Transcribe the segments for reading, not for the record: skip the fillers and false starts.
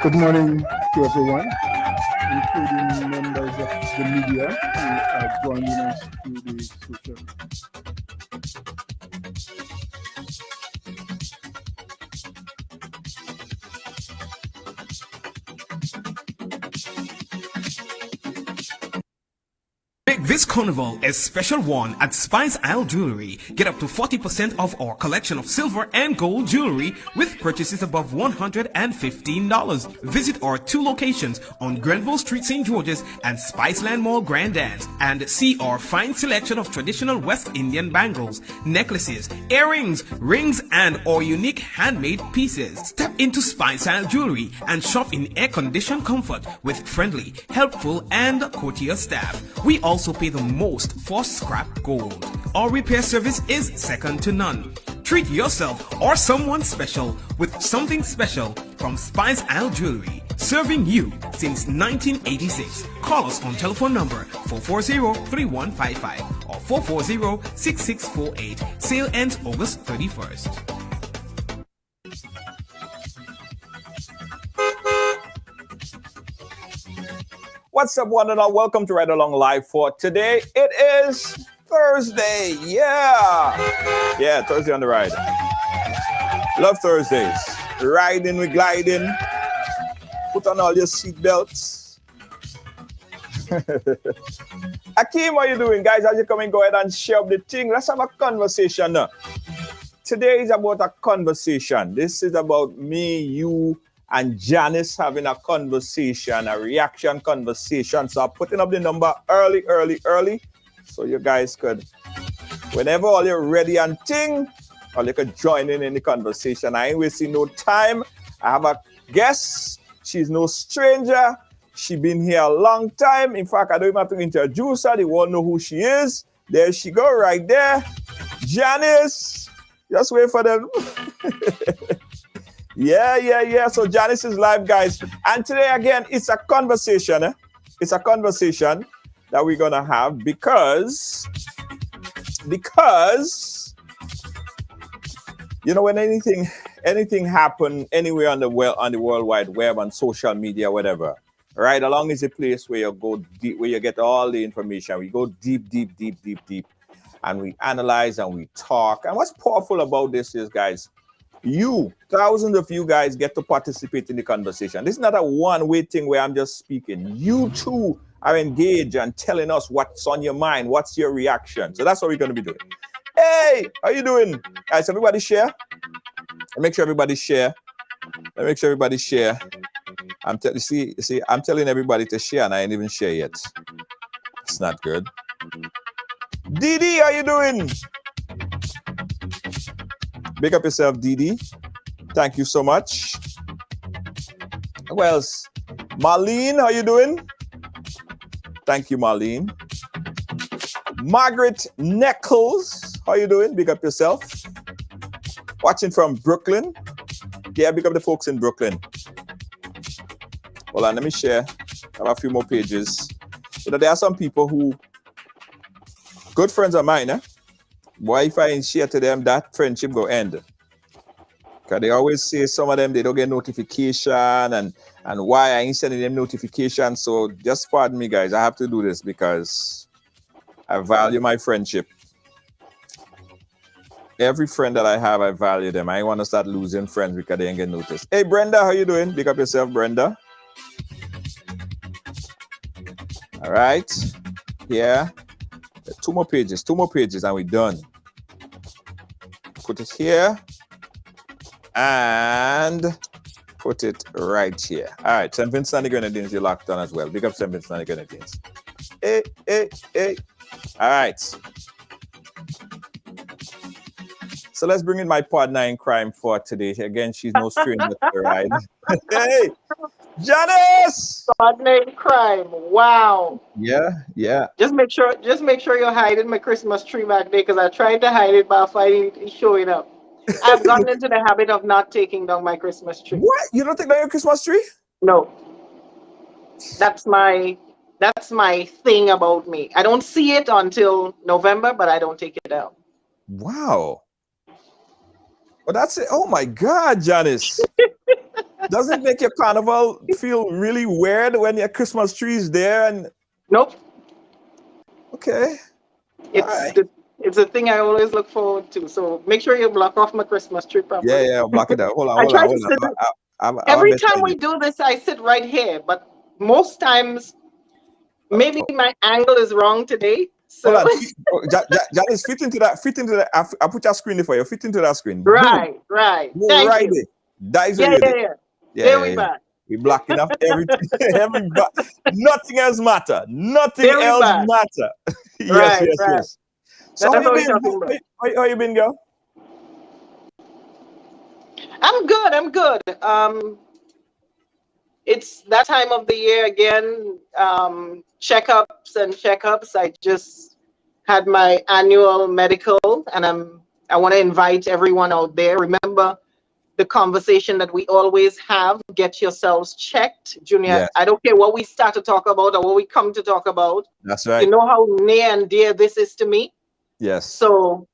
Good morning to everyone, including members of the media who are joining us through the social. Make this carnival a special one at Spice Isle Jewelry. Get up to 40% off our collection of silver and gold jewelry with purchases above $115. Visit our 2 locations on Grenville Street, St. George's and Spiceland Mall Grand Dance and see our fine selection of traditional West Indian bangles, necklaces, earrings, rings and our unique handmade pieces. Step into Spice Isle Jewelry and shop in air-conditioned comfort with friendly, helpful and courteous staff. We also pay the most for scrap gold. Our repair service is second to none. Treat yourself or someone special with something special from Spice Isle Jewelry. Serving you since 1986. Call us on telephone number 440-3155 or 440-6648. Sale ends August 31st. What's up, one and all? Welcome to Ride Along Live for today. It is Thursday. Yeah, Thursday on the ride. Love Thursdays. Riding, we gliding. Put on all your seatbelts. Akeem, how you doing, guys? As you come in, go ahead and share up the thing. Let's have a conversation now. Today is about a conversation. This is about me, you, and Janice having a conversation, a reaction conversation. So I'm putting up the number early, so you guys could, whenever all you're ready and ting, or you could join in the conversation. I ain't wasting no time. I have a guest. She's no stranger. She been here a long time. In fact, I don't even have to introduce her. They won't know who she is. There she go, right there. Janice. Just wait for them. Yeah. So Janice is live, guys. And today, again, it's a conversation. It's a conversation that we're going to have because, you know, when anything happen anywhere on the World Wide Web, on social media, whatever, right? Along is a place where you go deep, where you get all the information. We go deep, and we analyze and we talk. And what's powerful about this is, guys, thousands of you guys get to participate in the conversation. This is not a one-way thing where I'm just speaking. You too are engaged and telling us what's on your mind, what's your reaction. So that's what we're going to be doing. Hey, how you doing? Guys, everybody share. Make sure everybody share. I'm telling everybody to share and I ain't even share yet. It's not good. Didi, how you doing? Big up yourself, Didi. Thank you so much. Who else? Marlene, how you doing? Thank you, Marlene. Margaret Neckles, how you doing? Big up yourself. Watching from Brooklyn. Yeah, big up the folks in Brooklyn. Hold on, let me share. I have a few more pages. You know, there are some people who, good friends of mine, Boy, if I ain't share to them, that friendship go end. Because they always say some of them, they don't get notification and why I ain't sending them notification. So just pardon me, guys. I have to do this because I value my friendship. Every friend that I have, I value them. I ain't want to start losing friends because they ain't get noticed. Hey, Brenda, how you doing? Pick up yourself, Brenda. All right. Yeah. Two more pages, and we're done. Put it here and put it right here. All right, St. Vincent and the Grenadines, you're locked on as well. Big up St. Vincent and the Grenadines. Hey, hey, hey. All right. So let's bring in my partner in crime for today. Again, she's no stranger to the ride. Hey, Janice! Partner in crime. Wow. Yeah. Just make sure you're hiding my Christmas tree back there, because I tried to hide it by finding it showing up. I've gotten into the habit of not taking down my Christmas tree. What? You don't take down your Christmas tree? No. That's my thing about me. I don't see it until November, but I don't take it down. Wow. Well, that's it. Oh my God, Janice. Does it make your carnival feel really weird when your Christmas tree is there? And Nope. okay. It's a thing I always look forward to. So make sure you block off my Christmas tree properly. Yeah, I'll block it out. Hold on. Every time we do this, I sit right here, but most times, maybe my angle is wrong today. So hold on. Janice, fit into that. I'll put your screen there for you. Fit into that screen. Right. Thank Thank you. you. That is Yeah. There we yeah. back. We blocking up everything. Nothing else matter. Nothing Very else bad. matter. Right. Yes. So That's how what you we're been? talking about. How you been, girl? I'm good. It's that time of the year again. Checkups. I just had my annual medical, and I want to invite everyone out there. Remember the conversation that we always have: get yourselves checked, Junior. Yes. I don't care what we start to talk about or what we come to talk about. That's right. You know how near and dear this is to me. Yes. So,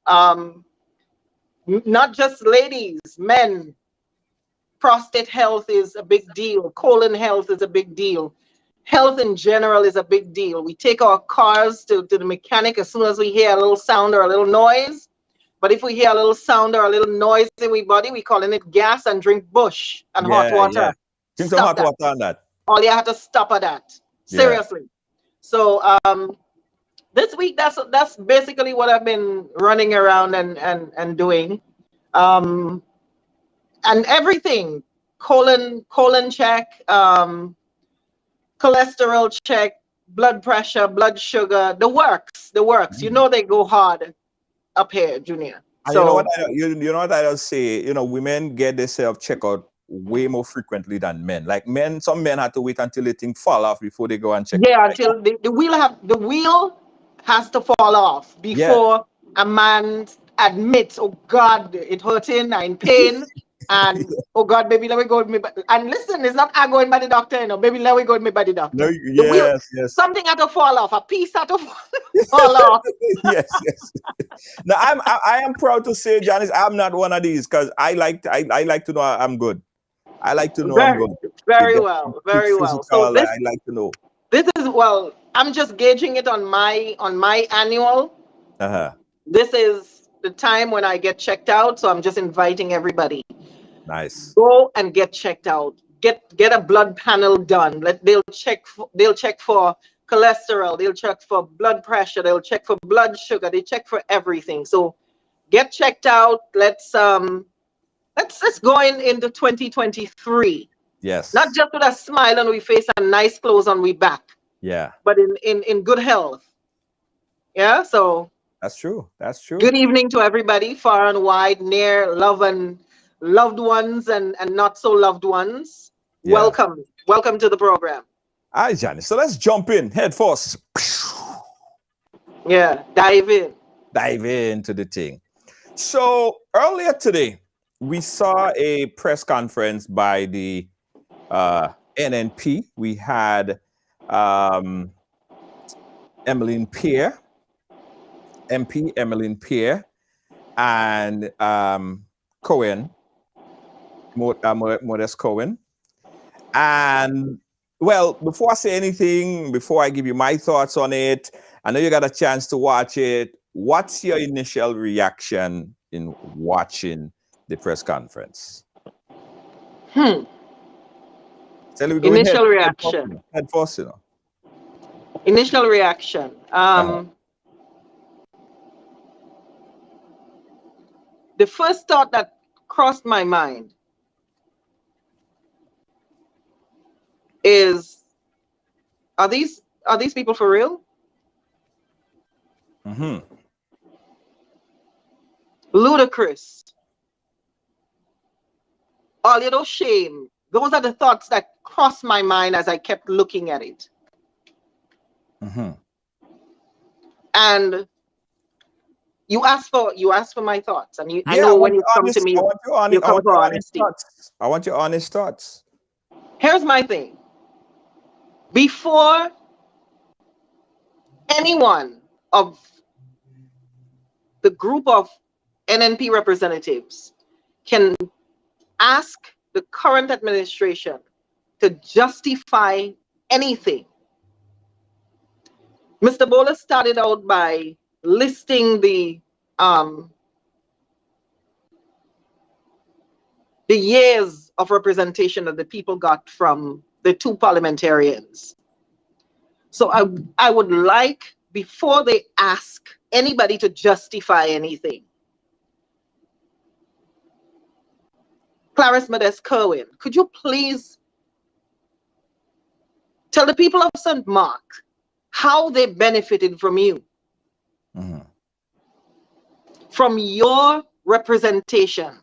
not just ladies, men. Prostate health is a big deal. Colon health is a big deal. Health in general is a big deal. We take our cars to the mechanic as soon as we hear a little sound or a little noise. But if we hear a little sound or a little noise in our body, we calling it gas and drink bush and hot water. Yeah. Drink some hot water on that. All you have to stop at that. Seriously. So this week that's basically what I've been running around and doing. And everything, colon check, cholesterol check, blood pressure, blood sugar, the works. You know they go hard up here, Junior. And So you know what I just say, women get themselves checked out way more frequently than men. Like some men have to wait until the thing fall off before they go and check. yeah, until the wheel has to fall off before a man admits, oh God, it hurting, I'm in pain. And oh God, baby, let me go with me. And listen, it's not I going by the doctor, baby, let me go with me by the doctor. No, Yes. Something had to fall off, a piece had to fall off. yes. Now I am proud to say, Janice, I'm not one of these, because I like to know I'm good. I like to know I'm good. Very well. So I like to know. This is I'm just gauging it on my annual. This is the time when I get checked out, so I'm just inviting everybody. Nice. Go and get checked out. Get a blood panel done. They'll check for cholesterol. They'll check for blood pressure. They'll check for blood sugar. They check for everything. So get checked out. Let's go into 2023. Yes. Not just with a smile on we face and nice clothes on we back. Yeah. But in good health. Yeah. So that's true. Good evening to everybody, far and wide, near, loved ones and not so loved ones. Yeah. Welcome to the program. All right, Johnny. So let's jump in head first. Yeah, dive into the thing. So earlier today, we saw a press conference by the NNP. We had Emmeline Pierre, MP Emmeline Pierre, and Cohen Modest Cohen. And well, before I say anything, before I give you my thoughts on it, I know you got a chance to watch it. What's your initial reaction in watching the press conference? Initial reaction. Head first, you know. Initial reaction. The first thought that crossed my mind is, are these people for real? Ludicrous. A little shame. Those are the thoughts that crossed my mind as I kept looking at it. And you asked for my thoughts, and I know when you come to me, you come for honesty. I want your honest thoughts. Here's my thing. Before anyone of the group of NNP representatives can ask the current administration to justify anything, Mr. Bowler started out by listing the years of representation that the people got from the two parliamentarians. So I would like, before they ask anybody to justify anything, Clarice Modest Kerwin, could you please tell the people of St. Mark how they benefited from you? From your representation.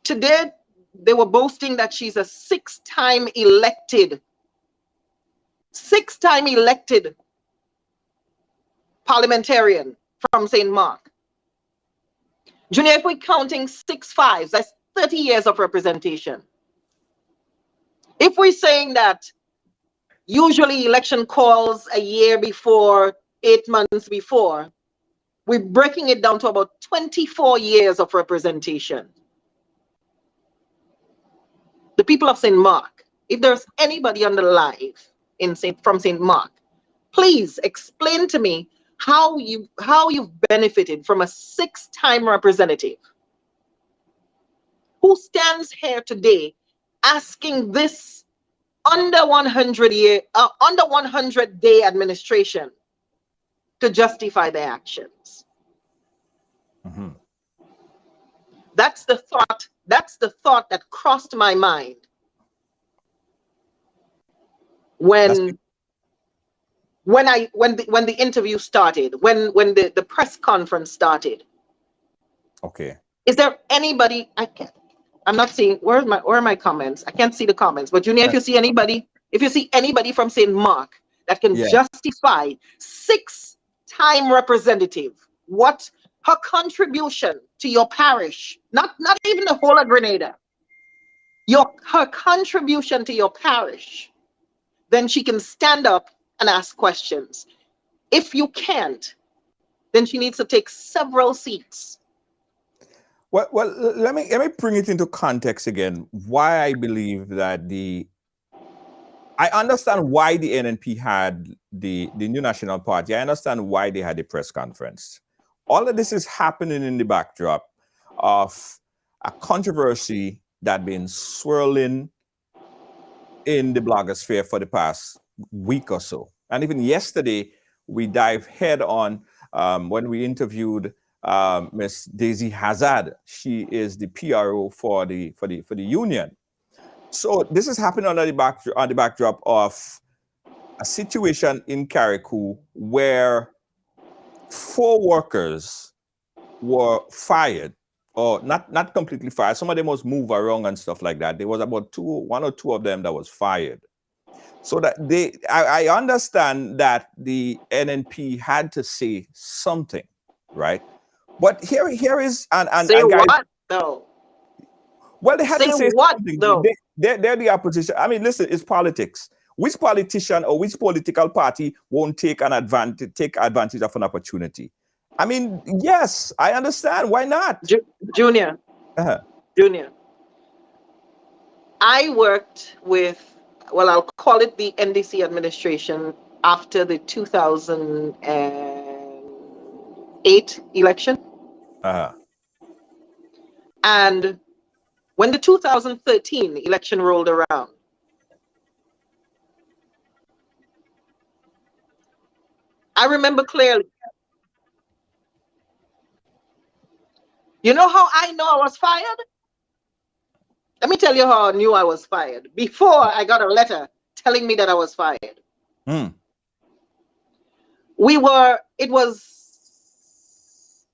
Today, they were boasting that she's a six-time elected parliamentarian from St. Mark. Junior, if we're counting 6 5s, that's 30 years of representation. If we're saying that usually election calls a year before, 8 months before, we're breaking it down to about 24 years of representation. The people of St. Mark, if there's anybody on the live from St. Mark, please explain to me how you've benefited from a 6-time representative who stands here today asking this under 100-day administration to justify their actions. That's the thought that crossed my mind when the interview started, when the press conference started. Okay. Is there anybody? I'm not seeing, where are my comments? I can't see the comments. But Junior, if you see anybody from St. Mark that can justify 6-time representative, what her contribution to your parish, not even the whole of Grenada, her contribution to your parish, then she can stand up and ask questions. If you can't, then she needs to take several seats. Well, let me bring it into context again. Why I believe that I understand why the NNP had the New National Party. I understand why they had the press conference. All of this is happening in the backdrop of a controversy that been swirling in the blogosphere for the past week or so. And even yesterday, we dive head on when we interviewed Miss Daisy Hazard. She is the PRO for the union. So this is happening on the backdrop of a situation in Carriacou where 4 workers were fired, or not completely fired. Some of them was moved around and stuff like that. There was about 1 or 2 of them that was fired. So that I understand that the NNP had to say something, right? But here is and say guys, what though? Well, they had to say what something. Though? They're the opposition. I mean, listen, it's politics. Which politician or which political party won't take advantage of an opportunity? I mean, yes, I understand. Why not? Junior, Junior, I worked with, well, I'll call it the NDC administration after the 2008 election. Uh-huh. And when the 2013 election rolled around, I remember clearly. You know how I know I was fired? Let me tell you how I knew I was fired. Before I got a letter telling me that I was fired. Mm. It was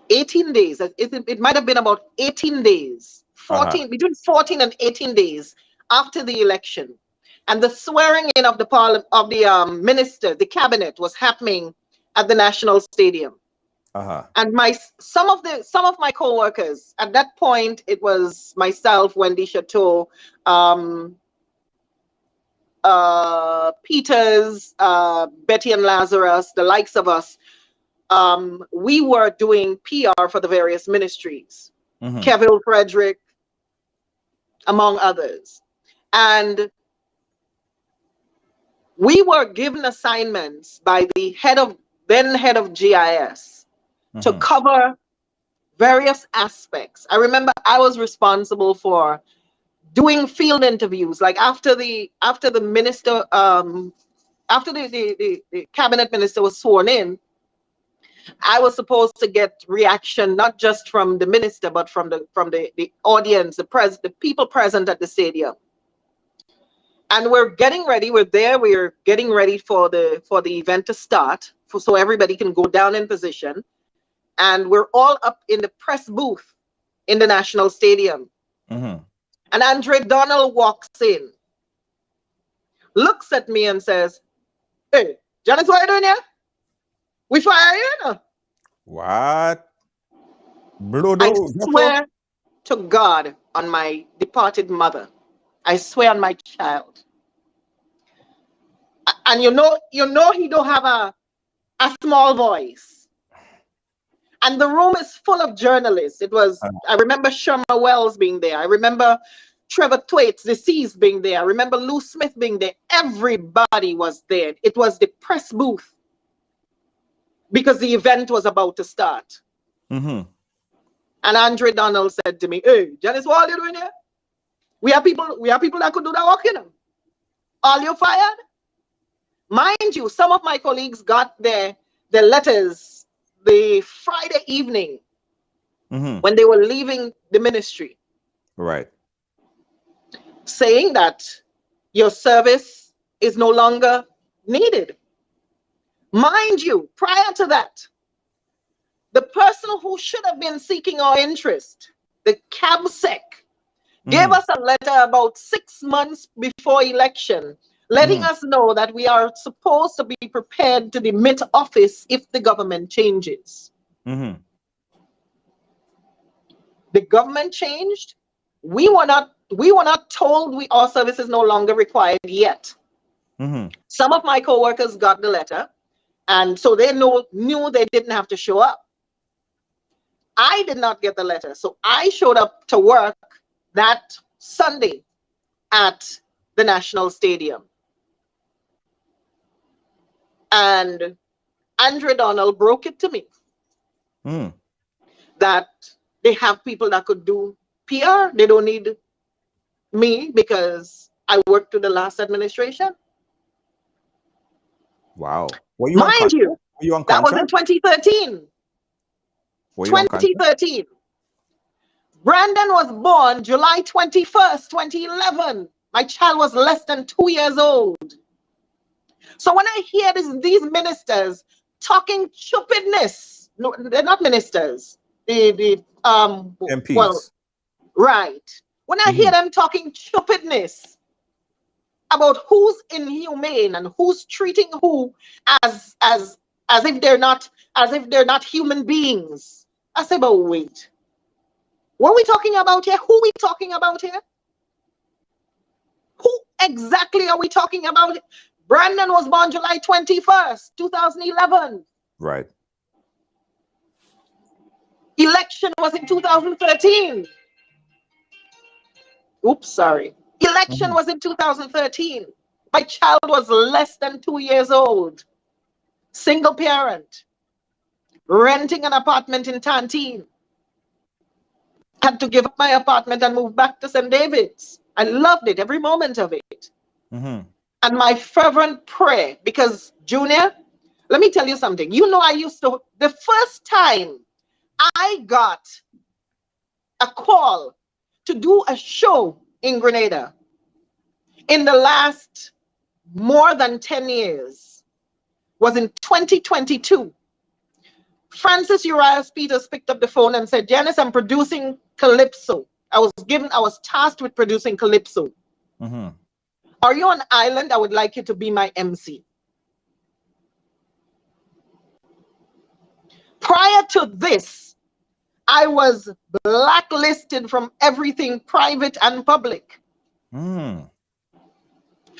18 days. It might have been about 18 days, 14, between 14 and 18 days after the election. And the swearing in of the minister, the cabinet, was happening at the National Stadium. And some of my co-workers at that point, it was myself, Wendy Chateau, Peters, Betty and Lazarus, the likes of us. We were doing PR for the various ministries, Kevin Frederick, among others. And we were given assignments by the then head of GIS to cover various aspects. I remember I was responsible for doing field interviews, like after the minister, after the cabinet minister was sworn in, I was supposed to get reaction not just from the minister, but from the audience, the people present at the stadium. And we're getting ready. We're there. We're getting ready for the event to start, so everybody can go down in position. And we're all up in the press booth in the National Stadium. And Andre Donald walks in, looks at me and says, "Hey, Janice, what are you doing here? We fire you now." What? I swear to God on my departed mother. I swear on my child. And you know he don't have a small voice. And the room is full of journalists. I remember Sherma Wells being there. I remember Trevor Thwaites, deceased, being there. I remember Lou Smith being there. Everybody was there. It was the press booth because the event was about to start. And Andre Donald said to me, "Hey, Janice, what are you doing here? We have people that could do that work, you know. All you fired?" Mind you, some of my colleagues got their letters the Friday evening when they were leaving the ministry. Right. Saying that your service is no longer needed. Mind you, prior to that, the person who should have been seeking our interest, the CABSEC, gave us a letter about 6 months before election, letting us know that we are supposed to be prepared to demit office if the government changes. The government changed. We were not told our service is no longer required yet. Some of my co-workers got the letter, and so they knew they didn't have to show up. I did not get the letter, so I showed up to work that Sunday at the National Stadium. And Andre Donald broke it to me that they have people that could do PR. They don't need me because I worked through the last administration. Wow. Mind you, that was in 2013. 2013. Brandon was born July 21st, 2011. My child was less than 2 years old. So when I hear these ministers talking stupidness, no, they're not ministers. The MPs. Well, right. When I hear them talking stupidness about who's inhumane and who's treating who as if they're not human beings, I say, but wait. What are we talking about here? Who are we talking about here? Who exactly are we talking about? Brandon was born July 21st, 2011. Right. Election was in 2013. Oops, sorry. Election was in 2013. My child was less than 2 years old. Single parent. Renting an apartment in Tantine. Had to give up my apartment and move back to St. David's. I loved it, every moment of it. And my fervent prayer, because Junior, let me tell you something. You know, the first time I got a call to do a show in Grenada in the last more than 10 years was in 2022. Francis Urias Peters picked up the phone and said, Janice, I'm producing Calypso. I was tasked with producing Calypso. Are you on island? I would like you to be my MC. Prior to this, I was blacklisted from everything private and public.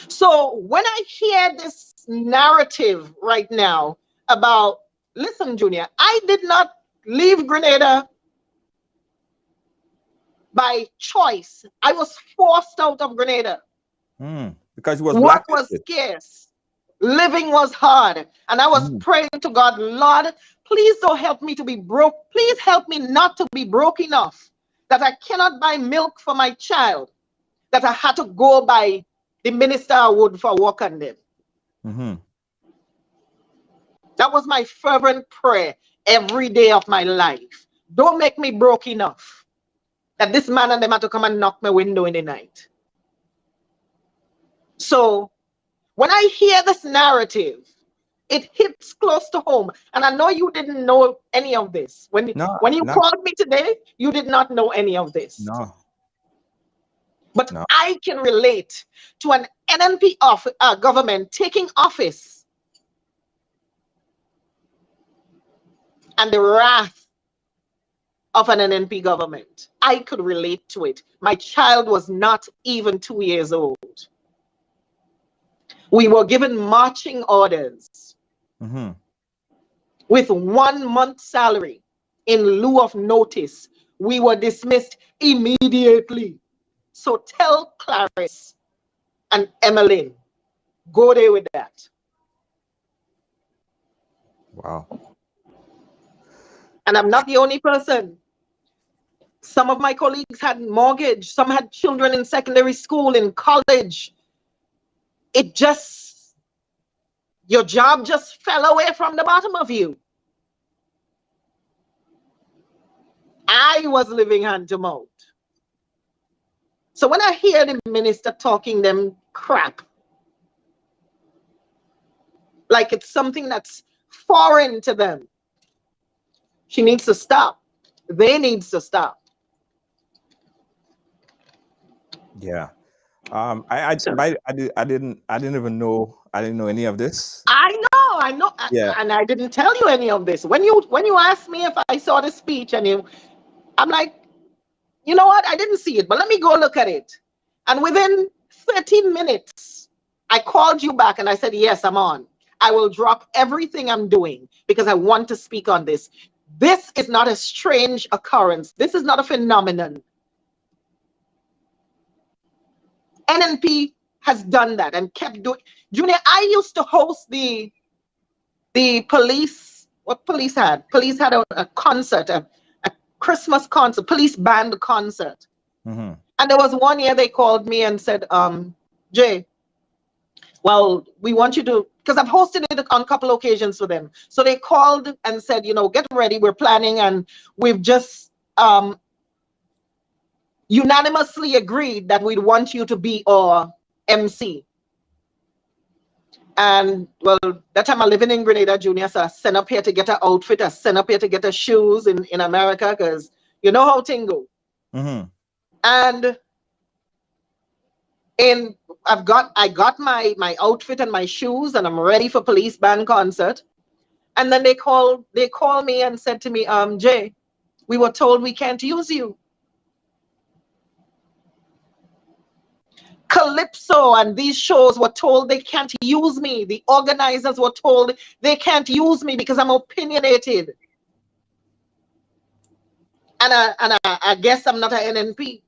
So when I hear this narrative right now about, listen, Junior, I did not leave Grenada by choice. I was forced out of Grenada. Because it was Work was blacklisted. scarce. Living was hard. And I was praying to God, Lord, please don't help me to be broke. Please help me not to be broke enough that I cannot buy milk for my child, that I had to go by the minister I would for work on them. That was my fervent prayer every day of my life. Don't make me broke enough that this man and them had to come and knock my window in the night. So when I hear this narrative, it hits close to home. And I know you didn't know any of this. When you called me today, you did not know any of this. No. But I can relate to an NNP government taking office and the wrath of an NNP government. I could relate to it. My child was not even 2 years old. We were given marching orders with 1 month's salary in lieu of notice. We were dismissed immediately. So tell Clarice and Emmeline, go there with that. Wow. And I'm not the only person. Some of my colleagues had mortgage. Some had children in secondary school, in college. Your job just fell away from the bottom of you. I was living hand to mouth. So when I hear the minister talking them crap, like it's something that's foreign to them, she needs to stop. They need to stop. Yeah. I didn't even know. I didn't know any of this. I know. Yeah. And I didn't tell you any of this. When you asked me if I saw the speech, I'm like, you know what? I didn't see it, but let me go look at it. And within 13 minutes, I called you back and I said, yes, I'm on. I will drop everything I'm doing because I want to speak on this. This is not a strange occurrence. This is not a phenomenon. NNP has done that and kept doing. Junior, I used to host the police. What police had? Police had a concert, a Christmas concert, police band concert. And there was one year they called me and said, Jay, well, we want you to, because I've hosted it on a couple occasions for them. So they called and said, get ready, we're planning, and we've just unanimously agreed that we'd want you to be our MC. And well, that time I'm living in Grenada, Junior, so I sent up here to get an outfit, I sent up here to get her shoes in America, because you know how things go. And I got my outfit and my shoes, and I'm ready for police band concert. And then they call me and said to me, Jay, we were told we can't use you. Calypso and these shows were told they can't use me. The organizers were told they can't use me because I'm opinionated. I guess I'm not an NNP.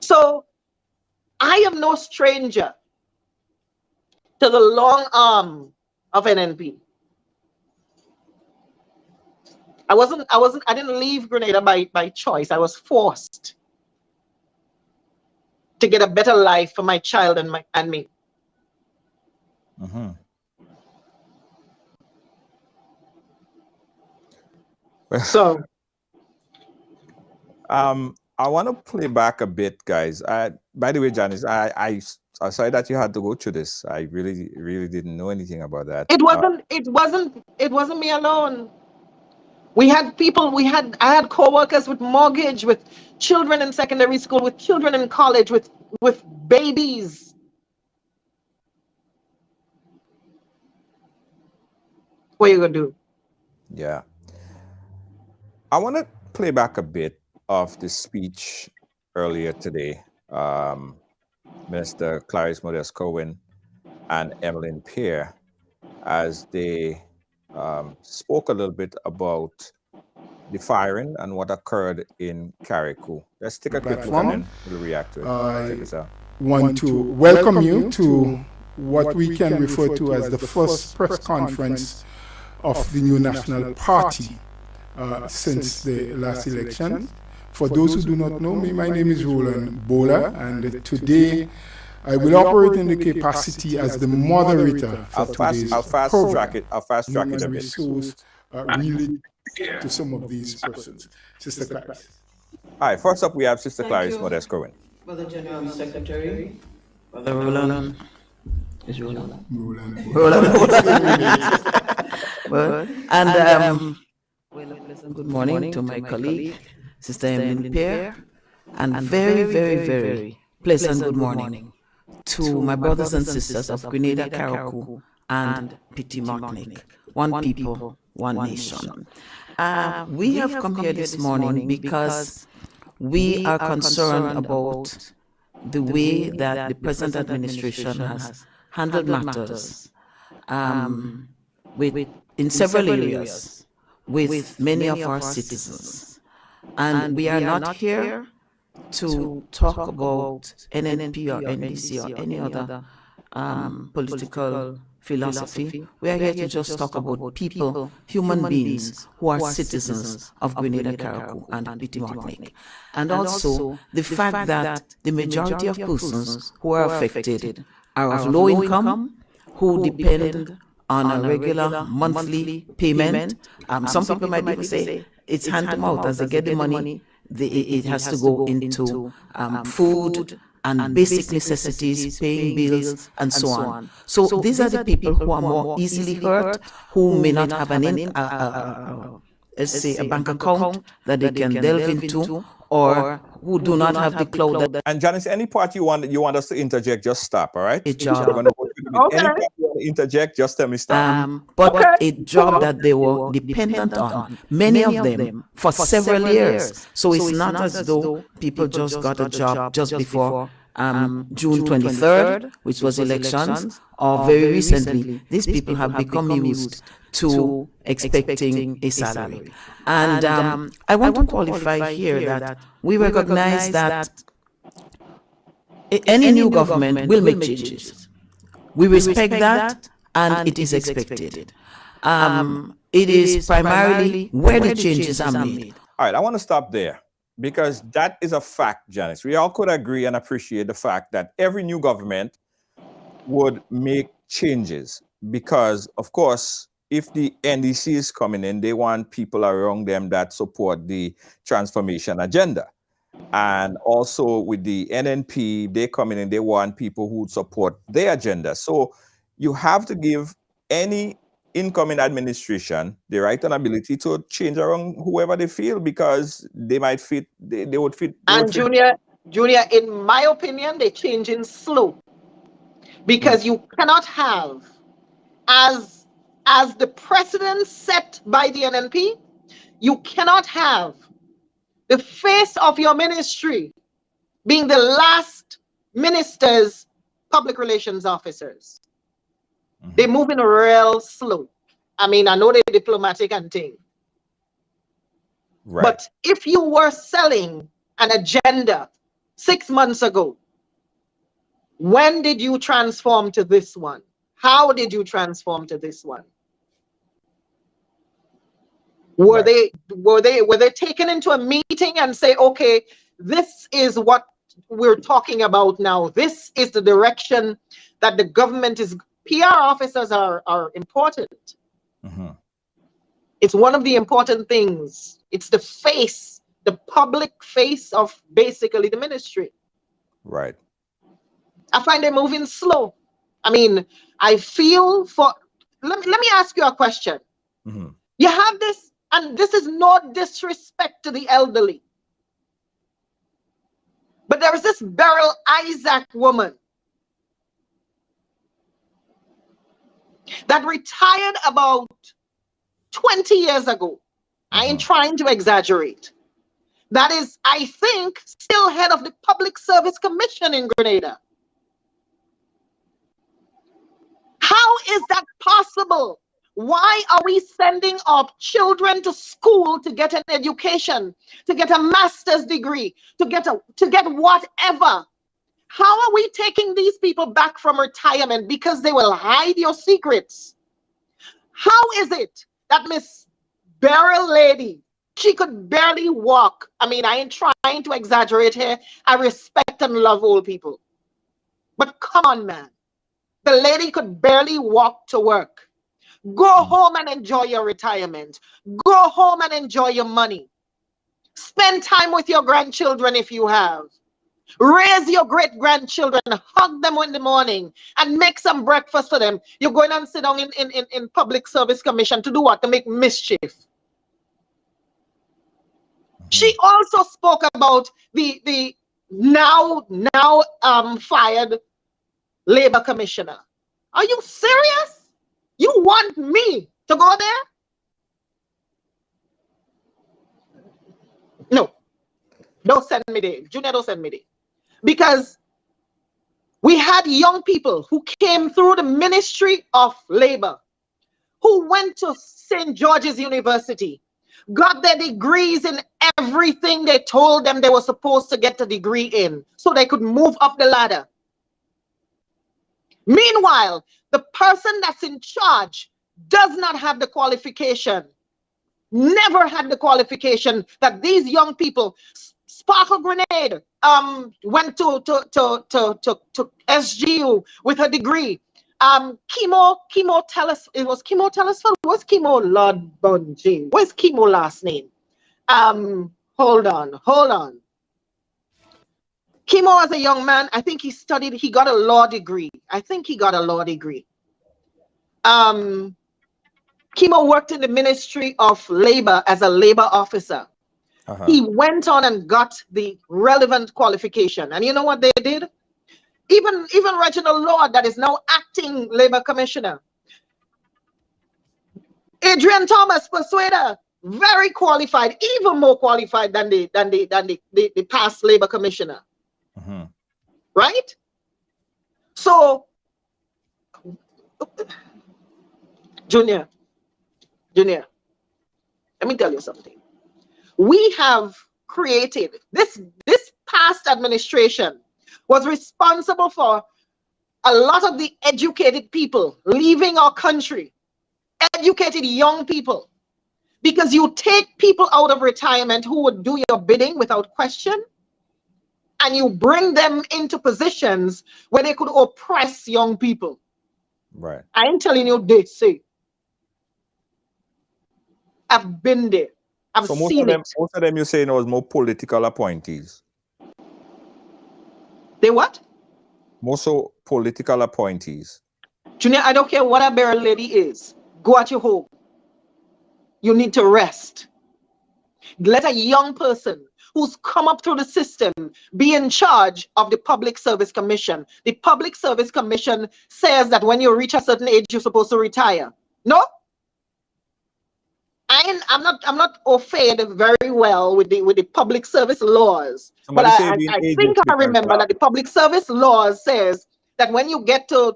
So I am no stranger to the long arm of NNP. I didn't leave Grenada by choice. I was forced to get a better life for my child and me. Mm-hmm. So I want to play back a bit, guys. By the way, Janice, I sorry that you had to go through this. I really didn't know anything about that. it wasn't me alone. I had co-workers with mortgage, with children in secondary school, with children in college, with babies. What are you gonna do? Yeah. I want to play back a bit of the speech earlier today. Minister Clarice Modest-Cohen and Emmeline Peer, as they spoke a little bit about the firing and what occurred in Carriacou. Let's take a quick look and then we'll react to it. Check this out. Want to welcome you to what we can refer to as the first press conference of the new National Party since the last election. For those who do not know me, my name is Roland Bola, and today I will operate in the capacity as the moderator for today's program. I'll fast track it a bit. Really to some of these persons. Sister Clarice. All right, first up we have Sister Clarice Modest-Cohen. Brother General Secretary, Brother Roland. Is Roland? Roland. Well, and good morning to my colleague, Sister Emmeline Peer, and very, very, very pleasant good morning to my brothers and sisters of Grenada, Carriacou, and Petit Martinique. One people, one nation. We have come here this morning because we are concerned about the way that the present administration has handled matters in several areas with many of our citizens. And we are not here to talk about NNP or NDC or any other political philosophy. We are here to just talk about people, human beings who are citizens of Grenada, Carriacou, and Petit Martinique. And also the fact that the majority of persons who are affected are of low income, who depend on a regular monthly payment. Some people might even say it's hand to mouth. As they get the money, it has to go into food and basic necessities, paying bills, and so on. So these are the people who are more easily hurt, who may not have let's say a bank account that they can delve into, or who do not have the cloud that. And Janice, any part you want us to interject, just stop, all right? A job. We're gonna go through any part you want to interject, just tell me stop. But a job that they were dependent on, many of them, for several years. So it's not as though people just got a job just before June 23rd, which was elections, or very recently. These people have become used to expecting a salary. And I want to qualify here that we recognize that any new government will make changes. We respect that, and it is expected. It is primarily where the changes are made. All right, I want to stop there because that is a fact, Janice. We all could agree and appreciate the fact that every new government would make changes because, of course, if the NDC is coming in, they want people around them that support the transformation agenda. And also with the NNP, they come in and they want people who support their agenda. So you have to give any incoming administration the right and ability to change around whoever they feel because they might fit, they would fit. And Junior, in my opinion, they change in slow because you cannot have, as the precedent set by the NNP, you cannot have the face of your ministry being the last minister's public relations officers. They're moving real slow. I mean, I know they're diplomatic and thing, Right. But if you were selling an agenda 6 months ago, when did you transform to this one? How did you transform to this one? Were Right. they taken into a meeting and say, okay, this is what we're talking about now. This is the direction that the government is. PR officers are important. Mhm. It's one of the important things. It's the face, the public face of basically the ministry. Right. I find them moving slow. I mean, I feel for. Let me ask you a question. Mhm. You have this, and this is no disrespect to the elderly, but there is this Beryl Isaac woman that retired about 20 years ago. I ain't trying to exaggerate. That is, I think, still head of the Public Service Commission in Grenada. How is that possible? Why are we sending our children to school to get an education, to get a master's degree, to get whatever? How are we taking these people back from retirement because they will hide your secrets? How is it that Miss Beryl lady, she could barely walk? I mean, I ain't trying to exaggerate here. I respect and love old people. But come on, man. The lady could barely walk to work. Go home and enjoy your retirement. Go home and enjoy your money. Spend time with your grandchildren if you have. Raise your great-grandchildren, hug them in the morning, and make some breakfast for them. You're going and sit down in Public Service Commission to do what? To make mischief. She also spoke about the now fired Labor Commissioner. Are you serious? You want me to go there? No. Don't send me there. Junior, don't send me there. Because we had young people who came through the Ministry of Labor, who went to St. George's University, got their degrees in everything they told them they were supposed to get a degree in, so they could move up the ladder. Meanwhile, the person that's in charge does not have the qualification, never had the qualification that these young people. Sparkle Grenade went to SGU with her degree. Chemo Telus, it was Chemo Telesford. What's Chemo Lord Bunji? What's Chemo last name? Hold on. Chemo was a young man. I think he got a law degree. Chemo worked in the Ministry of Labor as a labor officer. He went on and got the relevant qualification. And you know what they did? Even Reginald Lord, that is now acting Labor Commissioner. Adrian Thomas, Persuader, very qualified, even more qualified than the past Labor Commissioner. Right? So, Junior, let me tell you something. We have created this past administration was responsible for a lot of the educated people leaving our country, educated young people, because you take people out of retirement who would do your bidding without question, and you bring them into positions where they could oppress young people. Right. I ain't telling you they say. I've been there. I've seen it. Most of them you're saying was more political appointees. They what? More so political appointees. Junior, I don't care what a Beryl lady is. Go at your home. You need to rest. Let a young person who's come up through the system be in charge of the Public Service Commission. The Public Service Commission says that when you reach a certain age, you're supposed to retire. No? I'm not au fait very well with the public service laws. But I think I remember that the public service laws says that when you get to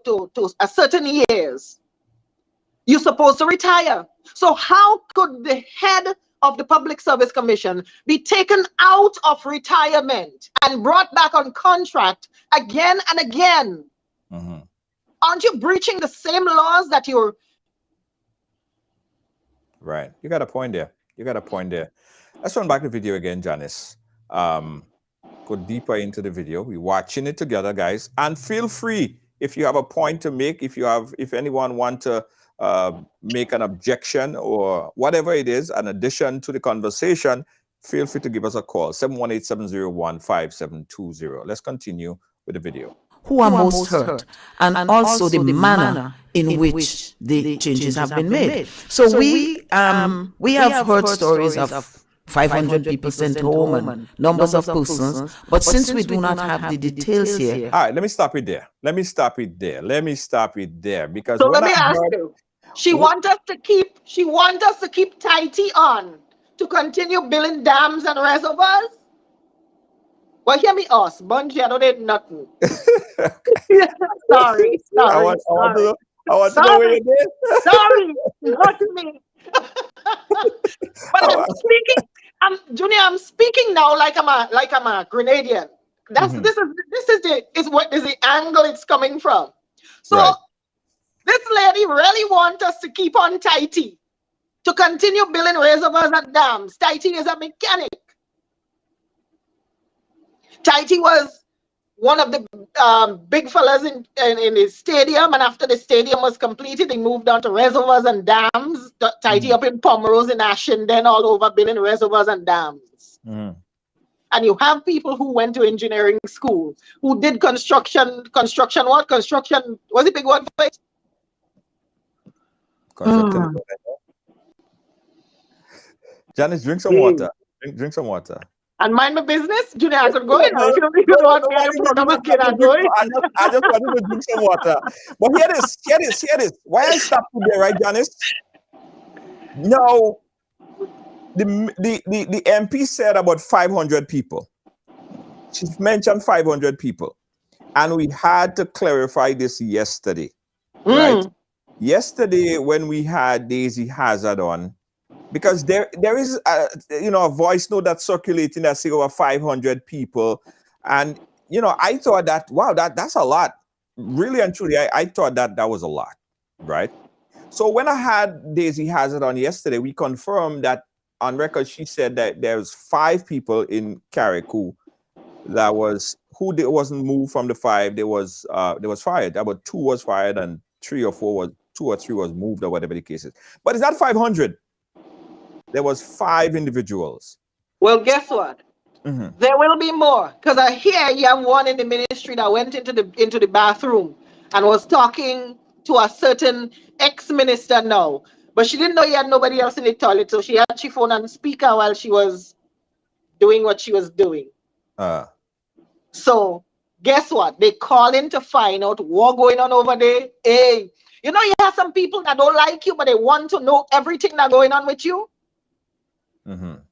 a certain years, you're supposed to retire. So how could the head of the Public Service Commission be taken out of retirement and brought back on contract again and again? Mm-hmm. Aren't you breaching the same laws that you're... Right. You got a point there. You got a point there. Let's run back the video again, Janice. Go deeper into the video. We're watching it together, guys. And feel free if you have a point to make, if anyone want to make an objection or whatever it is, an addition to the conversation, feel free to give us a call, 718-701-5720. Let's continue with the video. Who are most hurt, and also the manner in which the changes have been made. So we have heard stories of 500 people sent home and numbers of persons, but since we do not have the details here. All right, let me stop it there. Because so let me ask you. She wants us to keep Tahiti on to continue building dams and reservoirs. Well, hear me ask, Bungie, I don't need nothing. Sorry. I want to know where it is. Sorry, not me. But I'm speaking, Junior, I'm speaking now like I'm a Grenadian. This is the angle it's coming from. So right. This lady really wants us to keep on Tahiti, to continue building reservoirs and dams. Tahiti is a mechanic. Tahiti was one of the big fellas in the stadium, and after the stadium was completed, they moved on to reservoirs and dams. Tahiti up in Pomeroy in Ashen, then all over building reservoirs and dams. Mm. And you have people who went to engineering school, who did construction, was it big word for it? Janice, drink some water. Drink some water. And mind my business, Junior, I could go in. If you don't want me, I cannot go in. I just wanted to drink some water. But hear this. Why I stopped you there, right, Janice? No, the MP said about 500 people. She mentioned 500 people. And we had to clarify this yesterday, right? Yesterday, when we had Daisy Hazard on, because there is a voice note that's circulating that say over 500 people, and I thought that that's a lot, really and truly. I thought that was a lot, right? So when I had Daisy Hazard on yesterday, we confirmed that on record she said that there was 5 people in Carrick who wasn't moved from the 5. There was fired. About 2 was fired and 2 or 3 was moved, or whatever the case is. But it's not 500. There was 5 individuals. Well, guess what? There will be more, because I hear you have one in the ministry that went into the bathroom and was talking to a certain ex-minister now, but she didn't know he had nobody else in the toilet, so she had her phone on speaker while she was doing what she was doing. So guess what? They call in to find out what going on over there. Hey, you have some people that don't like you, but they want to know everything that's going on with you. I'm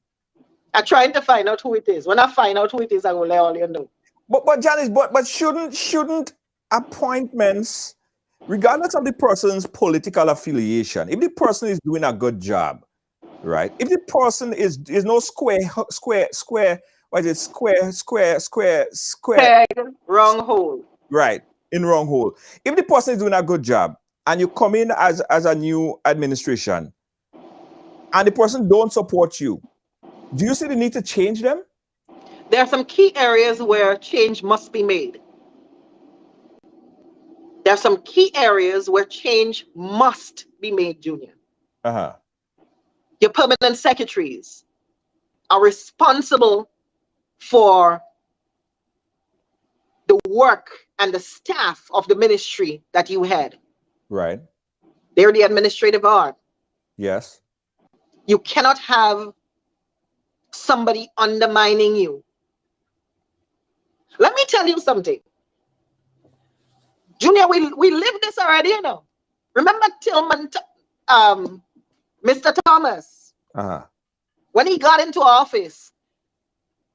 trying to find out who it is. When I find out who it is, I will let all you know. But Janice, but shouldn't appointments, regardless of the person's political affiliation, if the person is doing a good job, right? If the person is no square, what is it? Square, wrong hole. Right, in wrong hole. If the person is doing a good job and you come in as a new administration and the person don't support you, do you see the need to change them? There are some key areas where change must be made. There are some key areas where change must be made, Junior. Your permanent secretaries are responsible for the work and the staff of the ministry that you had. Right. They're the administrative arm. Yes. You cannot have somebody undermining you. Let me tell you something. Junior, we lived this already, Remember Tillman, Mr. Thomas? When he got into office,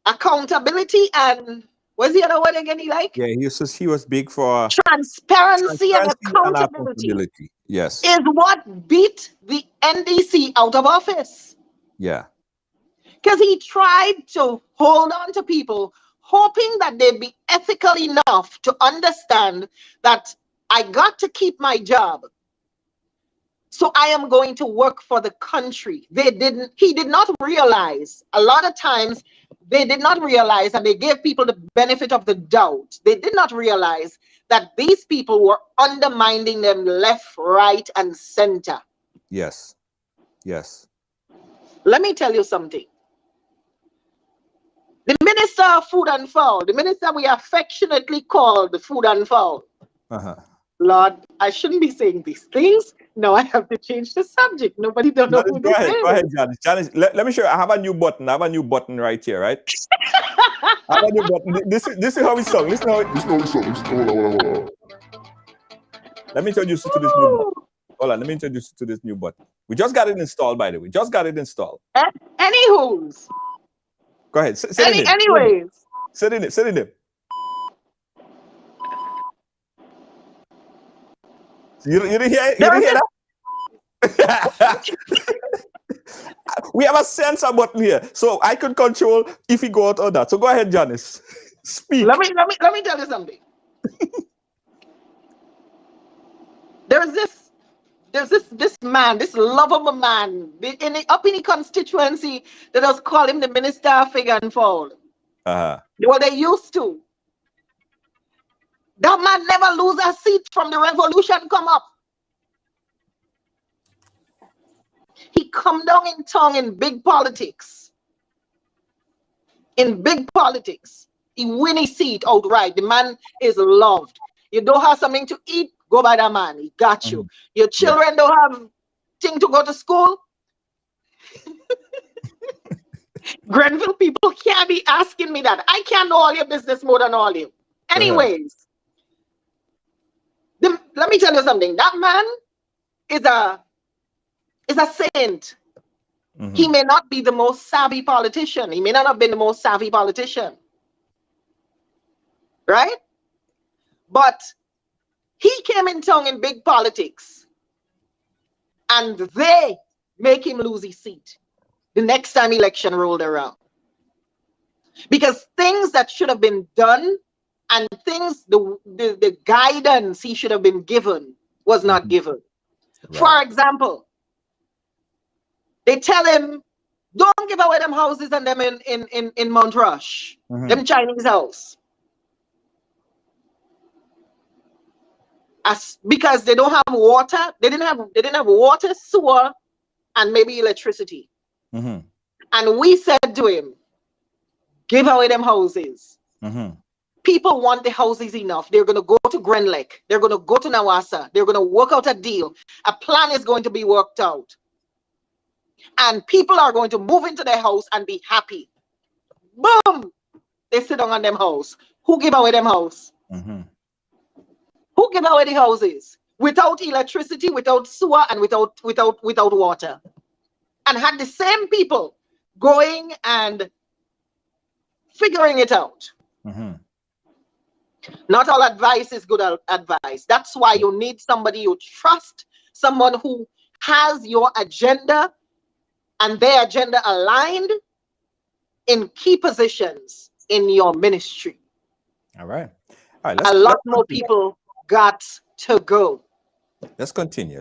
accountability and, what's the other word again he liked? Yeah, he was big for transparency and accountability. Yes. Is what beat the NDC out of office. Yeah. Because he tried to hold on to people, hoping that they'd be ethical enough to understand that I got to keep my job. So I am going to work for the country. He did not realize, a lot of times they did not realize, and they gave people the benefit of the doubt. They did not realize that these people were undermining them left, right, and center. Yes. Yes. Let me tell you something. The Minister of Food and Fowl, the minister we affectionately call the Food and Fowl. Lord, I shouldn't be saying these things. No, I have to change the subject. Nobody don't know who Go this is. Go ahead, Janice. Janice, let me show you. I have a new button. I have a new button right here, right? I have a new button. This is how it sounds. Listen how it sounds. Hold on. Let me introduce you to this new button. Hold on. Let me introduce you to this new button. We just got it installed, by the way. Just got it installed. Anywho's. Go ahead. Sit in it. Anyways. Sit in it. Sit in it. You didn't hear it? You didn't hear that? We have a sensor button here, so I can control if he go out or that. So go ahead, Janice. Speak. Let me tell you something. There's this man, this lovable man up in the constituency. They just call him the Minister of Fig and Fowl. Well, they used to. That man never lose a seat from the revolution come up. He come down in tongue in big politics. In big politics. He win his seat outright. The man is loved. You don't have something to eat, go by that man. He got you. Your children don't have thing to go to school. Grenville people can't be asking me that. I can't know all your business more than all you. Anyways. Let me tell you something. That man is a saint. He may not be the most savvy politician. He may not have been the most savvy politician. Right? But he came in tongue in big politics. And they make him lose his seat the next time election rolled around. Because things that should have been done and things, the guidance he should have been given was not given. Right. For example, they tell him, don't give away them houses and them in Mount Rush, them Chinese house. Because they don't have water, they didn't have water, sewer, and maybe electricity. And we said to him, give away them houses. People want the houses enough. They're going to go to Grenlec. They're going to go to Nawasa. They're going to work out a deal. A plan is going to be worked out. And people are going to move into their house and be happy. Boom! They sit down on them house. Who give away them house? Who give away the houses? Without electricity, without sewer, and without water. And had the same people going and figuring it out. Not all advice is good advice. That's why you need somebody you trust, someone who has your agenda and their agenda aligned in key positions in your ministry. All right. A lot more people got to go. Let's continue,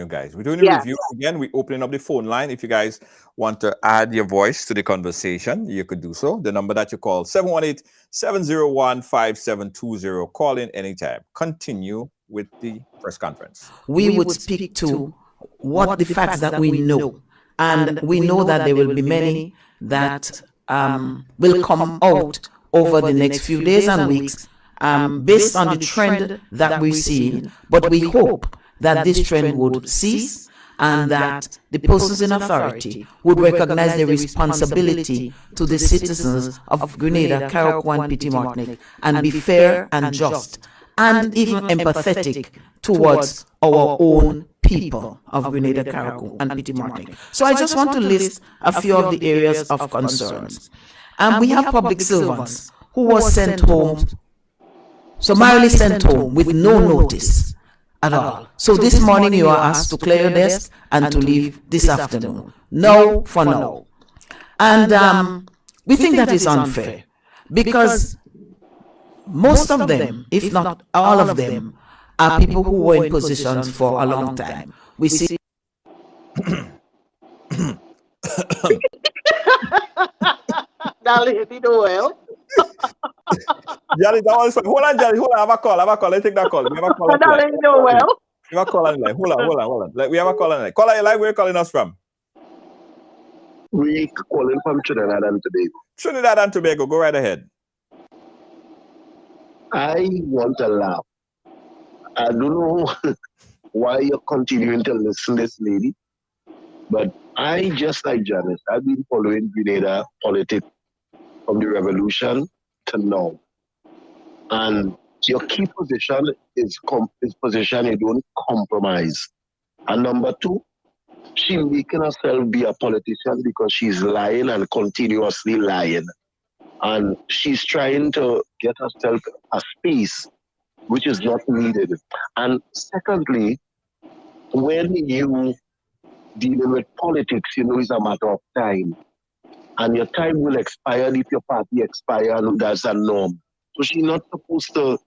guys. We're doing a review again. We're opening up the phone line. If you guys want to add your voice to the conversation, you could do so. The number that you call, 718-701-5720. Call in anytime. Continue with the press conference. We would speak to what the facts that we know. And we know that there will be many that will come out over the next few days and weeks based on the trend that we're seeing. But we hope that this trend would cease and that the persons in authority would recognize their responsibility to the citizens of Grenada, Carriacou, and Petit Martinique and be fair and just and even empathetic towards our own people of Grenada, Carriacou, and Petit Martinique. So I just want to list a few of the areas of concerns. We have public servants who was sent home, summarily sent home with no notice at all. So this morning you are asked to clear your desk and to leave this afternoon. No for now. And we think that is unfair because most of them, if not all of them, are people who were in positions for a long time. We see. Darling, you know well. Janice, hold on, Janice. Hold on. I have a call. Let's take that call. We have a call on the line. Darling, you know well. We have a call on the line. Hold on. Like, we have a call on the line. Caller, you like where you calling us from? We calling from Trinidad and Tobago. Trinidad and Tobago. Go right ahead. I want to laugh. I don't know why you're continuing to listen to this lady, but I, just like Janice, I've been following Grenada politics from the revolution to now. And your key position is position you don't compromise. And number two, she making herself be a politician because she's lying and continuously lying. And she's trying to get herself a space which is not needed. And secondly, when you dealing with politics, you know it's a matter of time. And your time will expire if your party expires, and that's a norm. So she's not supposed to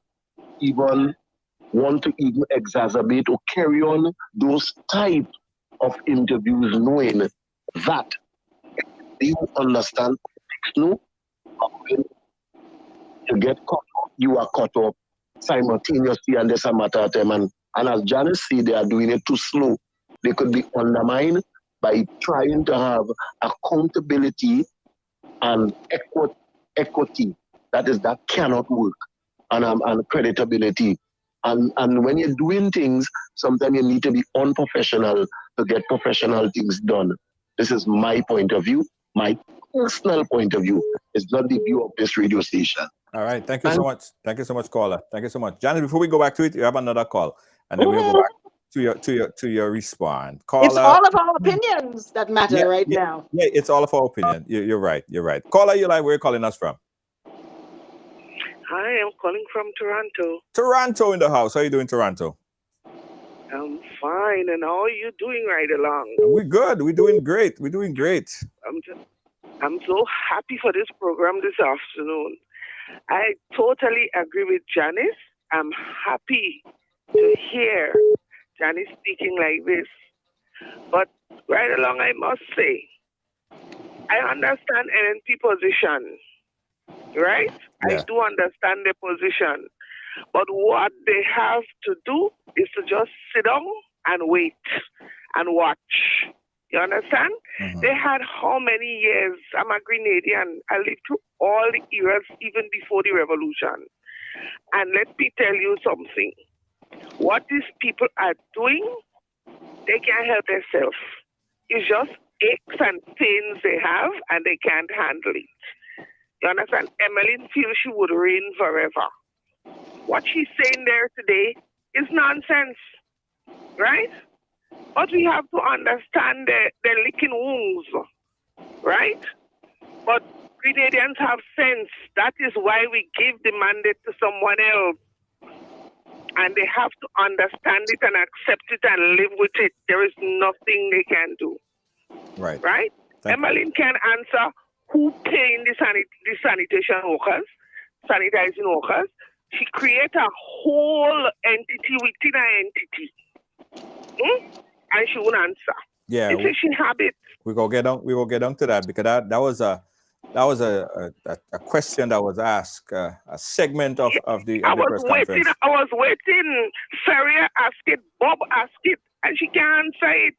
even want to even exacerbate or carry on those type of interviews, knowing that you understand politics, no? When you get caught up, you are caught up simultaneously, and there's a matter of time. And as Janice said, they are doing it too slow. They could be undermined by trying to have accountability and equity. That cannot work, and credibility. And when you're doing things, sometimes you need to be unprofessional to get professional things done. This is my point of view, my personal point of view. It's not the view of this radio station. All right. Thank you so much. Thank you so much, caller. Thank you so much. Janice, before we go back to it, you have another call. And then we'll go back to your response. Caller, It's all of our opinions that matter now. Yeah, it's all of our opinion. You're right. Caller, you like where you're calling us from? Hi, I'm calling from Toronto. Toronto in the house. How are you doing, Toronto? I'm fine. And how are you doing right along? We're good. We're doing great. I'm so happy for this program this afternoon. I totally agree with Janice. I'm happy to hear Janice speaking like this. But right along, I must say, I understand NNP position, right? Yeah. I do understand the position. But what they have to do is to just sit down and wait and watch. You understand? Mm-hmm. They had how many years? I'm a Grenadian. I lived through all the eras, even before the revolution. And let me tell you something. What these people are doing, they can't help themselves. It's just aches and pains they have, and they can't handle it. You understand? Emmeline feels she would reign forever. What she's saying there today is nonsense, right? But we have to understand the licking wounds, right? But Grenadians have sense. That is why we give the mandate to someone else. And they have to understand it and accept it and live with it. There is nothing they can do. Right. Right? Emmeline can answer who paying the sanitation workers, sanitizing workers. She creates a whole entity within an entity. And she won't answer. Yeah. It's a she habit. We will get on to that, because that was a question that was asked, a segment of the press conference. I was waiting. Feria asked it, Bob asked it, and she can't answer it.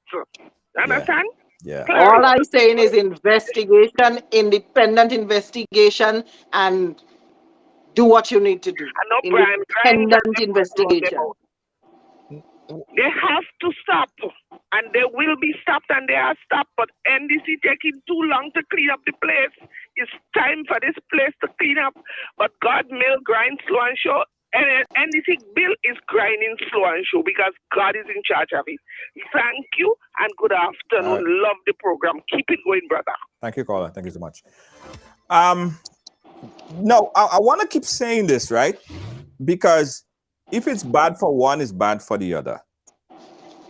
Understand? Yeah. All I'm saying is investigation, independent investigation, and do what you need to do. Independent investigation. They have to stop, and they will be stopped, and they are stopped. But NDC taking too long to clean up the place. It's time for this place to clean up. But God will grind slow and sure. And NDC bill is grinding slow and sure because God is in charge of it. Thank you and good afternoon. Love the program. Keep it going, brother. Thank you, caller. Thank you so much. No, I want to keep saying this, right? Because if it's bad for one, it's bad for the other.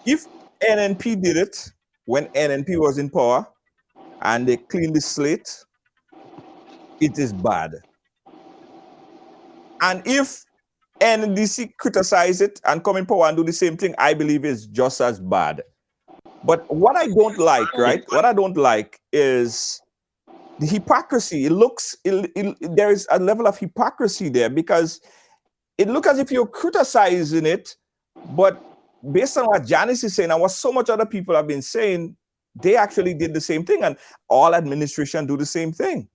If NNP did it when NNP was in power, and they clean the slate, it is bad. And if NDC criticize it and come in power and do the same thing, I believe is just as bad. But what I don't like, right? What I don't like is the hypocrisy. There is a level of hypocrisy there, because it looks as if you're criticizing it, but based on what Janice is saying and what so much other people have been saying, they actually did the same thing, and all administration do the same thing.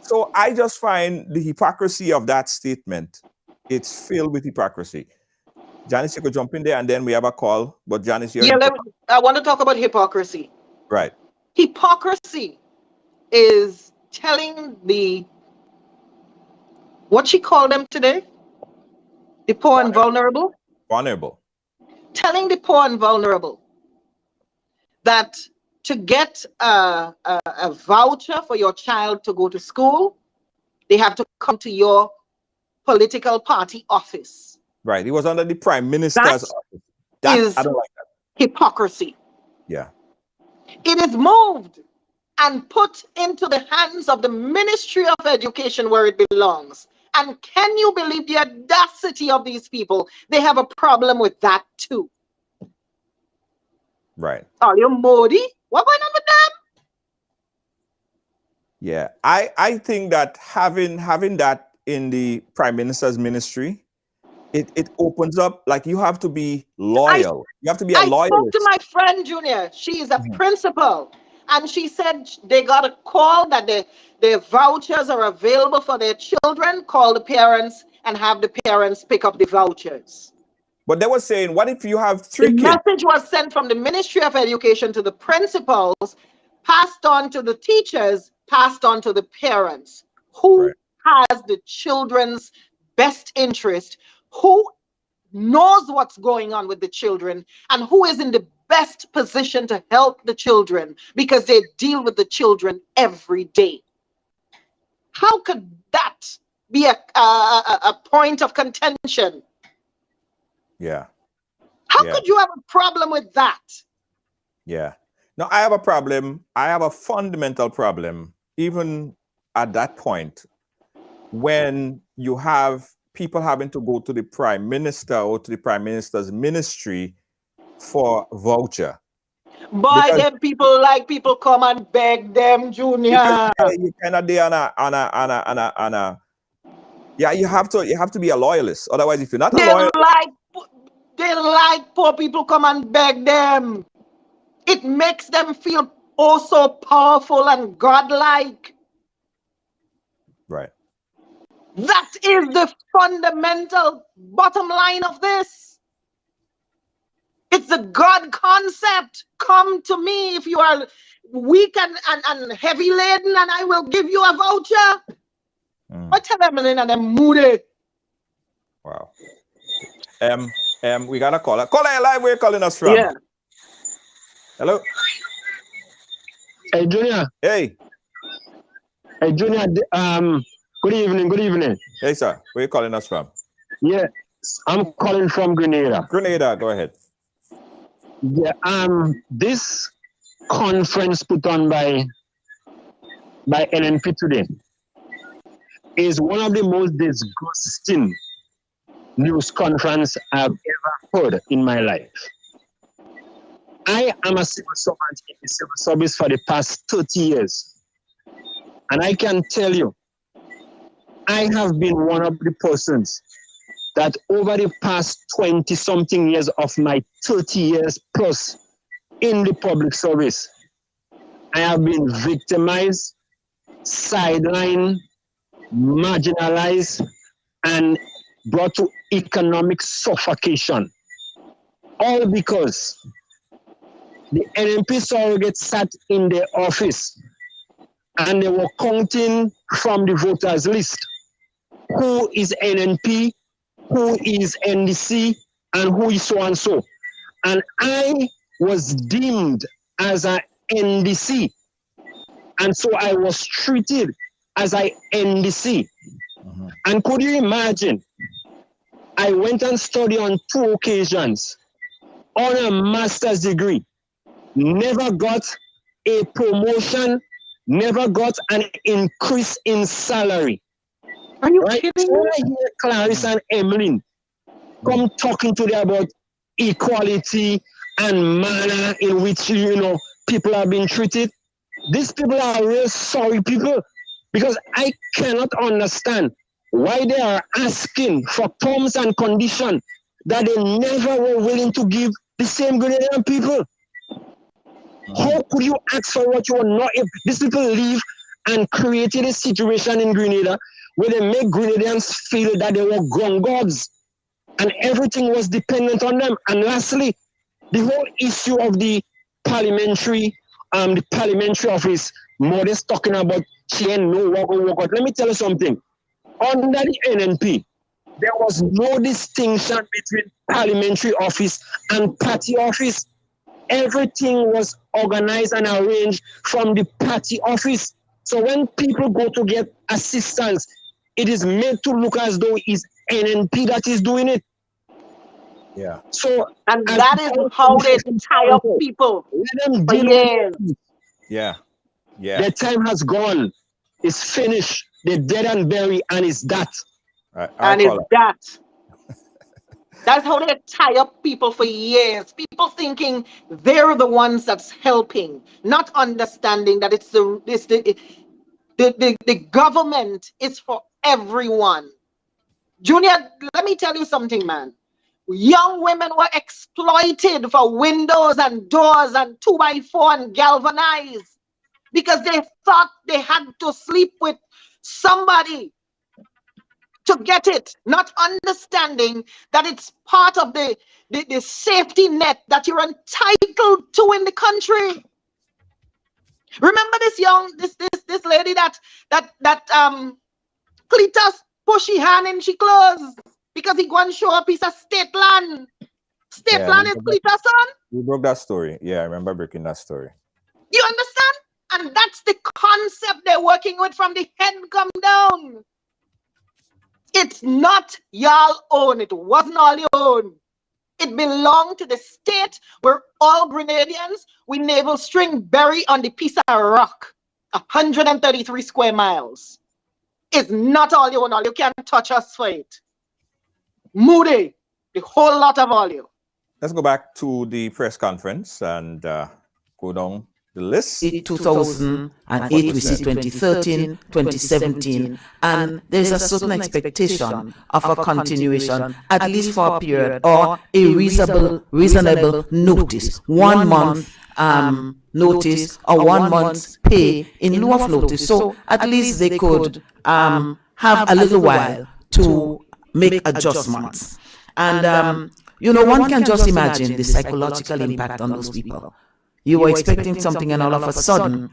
So I just find the hypocrisy of that statement, it's filled with hypocrisy. Janice, you could jump in there, and then we have a call. But Janice, I want to talk about hypocrisy. Right. Hypocrisy is telling what she called them today? The poor and vulnerable? Vulnerable. Telling the poor and vulnerable that to get a voucher for your child to go to school, they have to come to your political party office. Right. He was under the Prime Minister's office. I don't like that. Hypocrisy. Yeah. It is moved and put into the hands of the Ministry of Education, where it belongs. And can you believe the audacity of these people? They have a problem with that too. Right. Are you Modi? What going on with them? Yeah. I think that having that in the Prime Minister's ministry, it opens up, like, you have to be loyal. You have to be a loyalist. I spoke to my friend Junior. She is a principal, and she said they got a call that the vouchers are available for their children. Call the parents and have the parents pick up the vouchers. But they were saying, what if you have 3 kids? The message was sent from the Ministry of Education to the principals, passed on to the teachers, passed on to the parents. Who has the children's best interest? Who knows what's going on with the children, and who is in the best position to help the children, because they deal with the children every day? How could that be a point of contention? Yeah. How could you have a problem with that? Yeah. No, I have a problem. I have a fundamental problem, even at that point, when you have people having to go to the Prime Minister or to the Prime Minister's ministry for voucher. Boy, them people come and beg them, Junior. You cannot be on a yeah, you have to be a loyalist. Otherwise, if you're not a loyalist, they like poor people come and beg them. It makes them feel oh so powerful and godlike. Right. That is the fundamental bottom line of this. It's the God concept. Come to me if you are weak and heavy laden, and I will give you a voucher. What tell them in and them moody? Wow. We got a caller. Caller live, where you calling us from? Yeah. Hello. Hey, Junior. Hey. Hey, Junior. Good evening. Hey, sir. Where you calling us from? Yeah, I'm calling from Grenada. Grenada, go ahead. Yeah, this conference put on by NNP today is one of the most disgusting news conference I've ever heard in my life. I am a civil servant in the civil service for the past 30 years. And I can tell you, I have been one of the persons that over the past 20-something years of my 30 years plus in the public service, I have been victimized, sidelined, marginalized, and brought to economic suffocation. All because the NNP surrogates sat in their office and they were counting from the voters list who is NNP, who is NDC, and who is so and so. And I was deemed as an NDC. And so I was treated as an NDC. And could you imagine? I went and studied on 2 occasions on a master's degree. never got a promotion, never got an increase in salary. Are you Right? kidding So when me? I hear Clarissa and Emmeline come talking to them about equality and manner in which people are being treated, these people are real sorry people, because I cannot understand why they are asking for terms and conditions that they never were willing to give the same Grenadian people. How could you ask for what you are not? If these people leave and created a situation in Grenada where they make Grenadians feel that they were ground gods and everything was dependent on them. And lastly, the whole issue of the parliamentary office, Modest talking about she ain't no walk out. Let me tell you something. Under the NNP, there was no distinction between parliamentary office and party office. Everything was organized and arranged from the party office. So when people go to get assistance, it is made to look as though it's NNP that is doing it. Yeah. So And that is how they tie up people let them for deal years. with it. Yeah. Yeah. Their time has gone. It's finished. They're dead and buried, and it's that. Right. And it's that. That's how they tie up people for years. People thinking they're the ones that's helping, not understanding that the government is for everyone. Junior, let me tell you something, man. Young women were exploited for windows and doors and 2x4 and galvanized because they thought they had to sleep with somebody to get it, not understanding that it's part of the safety net that you're entitled to in the country. Remember this lady that Cletus push her hand in she clothes because he go and show a piece of state land. State land is Cletus' son. We broke that story. Yeah, I remember breaking that story. You understand? And that's the concept they're working with from the head come down. It's not y'all own. It wasn't all your own. It belonged to the state where all Grenadians with navel string bury on the piece of rock, 133 square miles. It's not all you own. All you can't touch us for it. Moody, the whole lot of all you. Let's go back to the press conference and go down the list. 2008, we see 2013, 2017, and there's a certain expectation of a continuation, at least for a period, or a reasonable notice, 1 month notice or 1 month's pay in lieu of notice. So at least they could have a little while to make adjustments. And one can just imagine the psychological impact on those people. You were expecting something, and all of a sudden,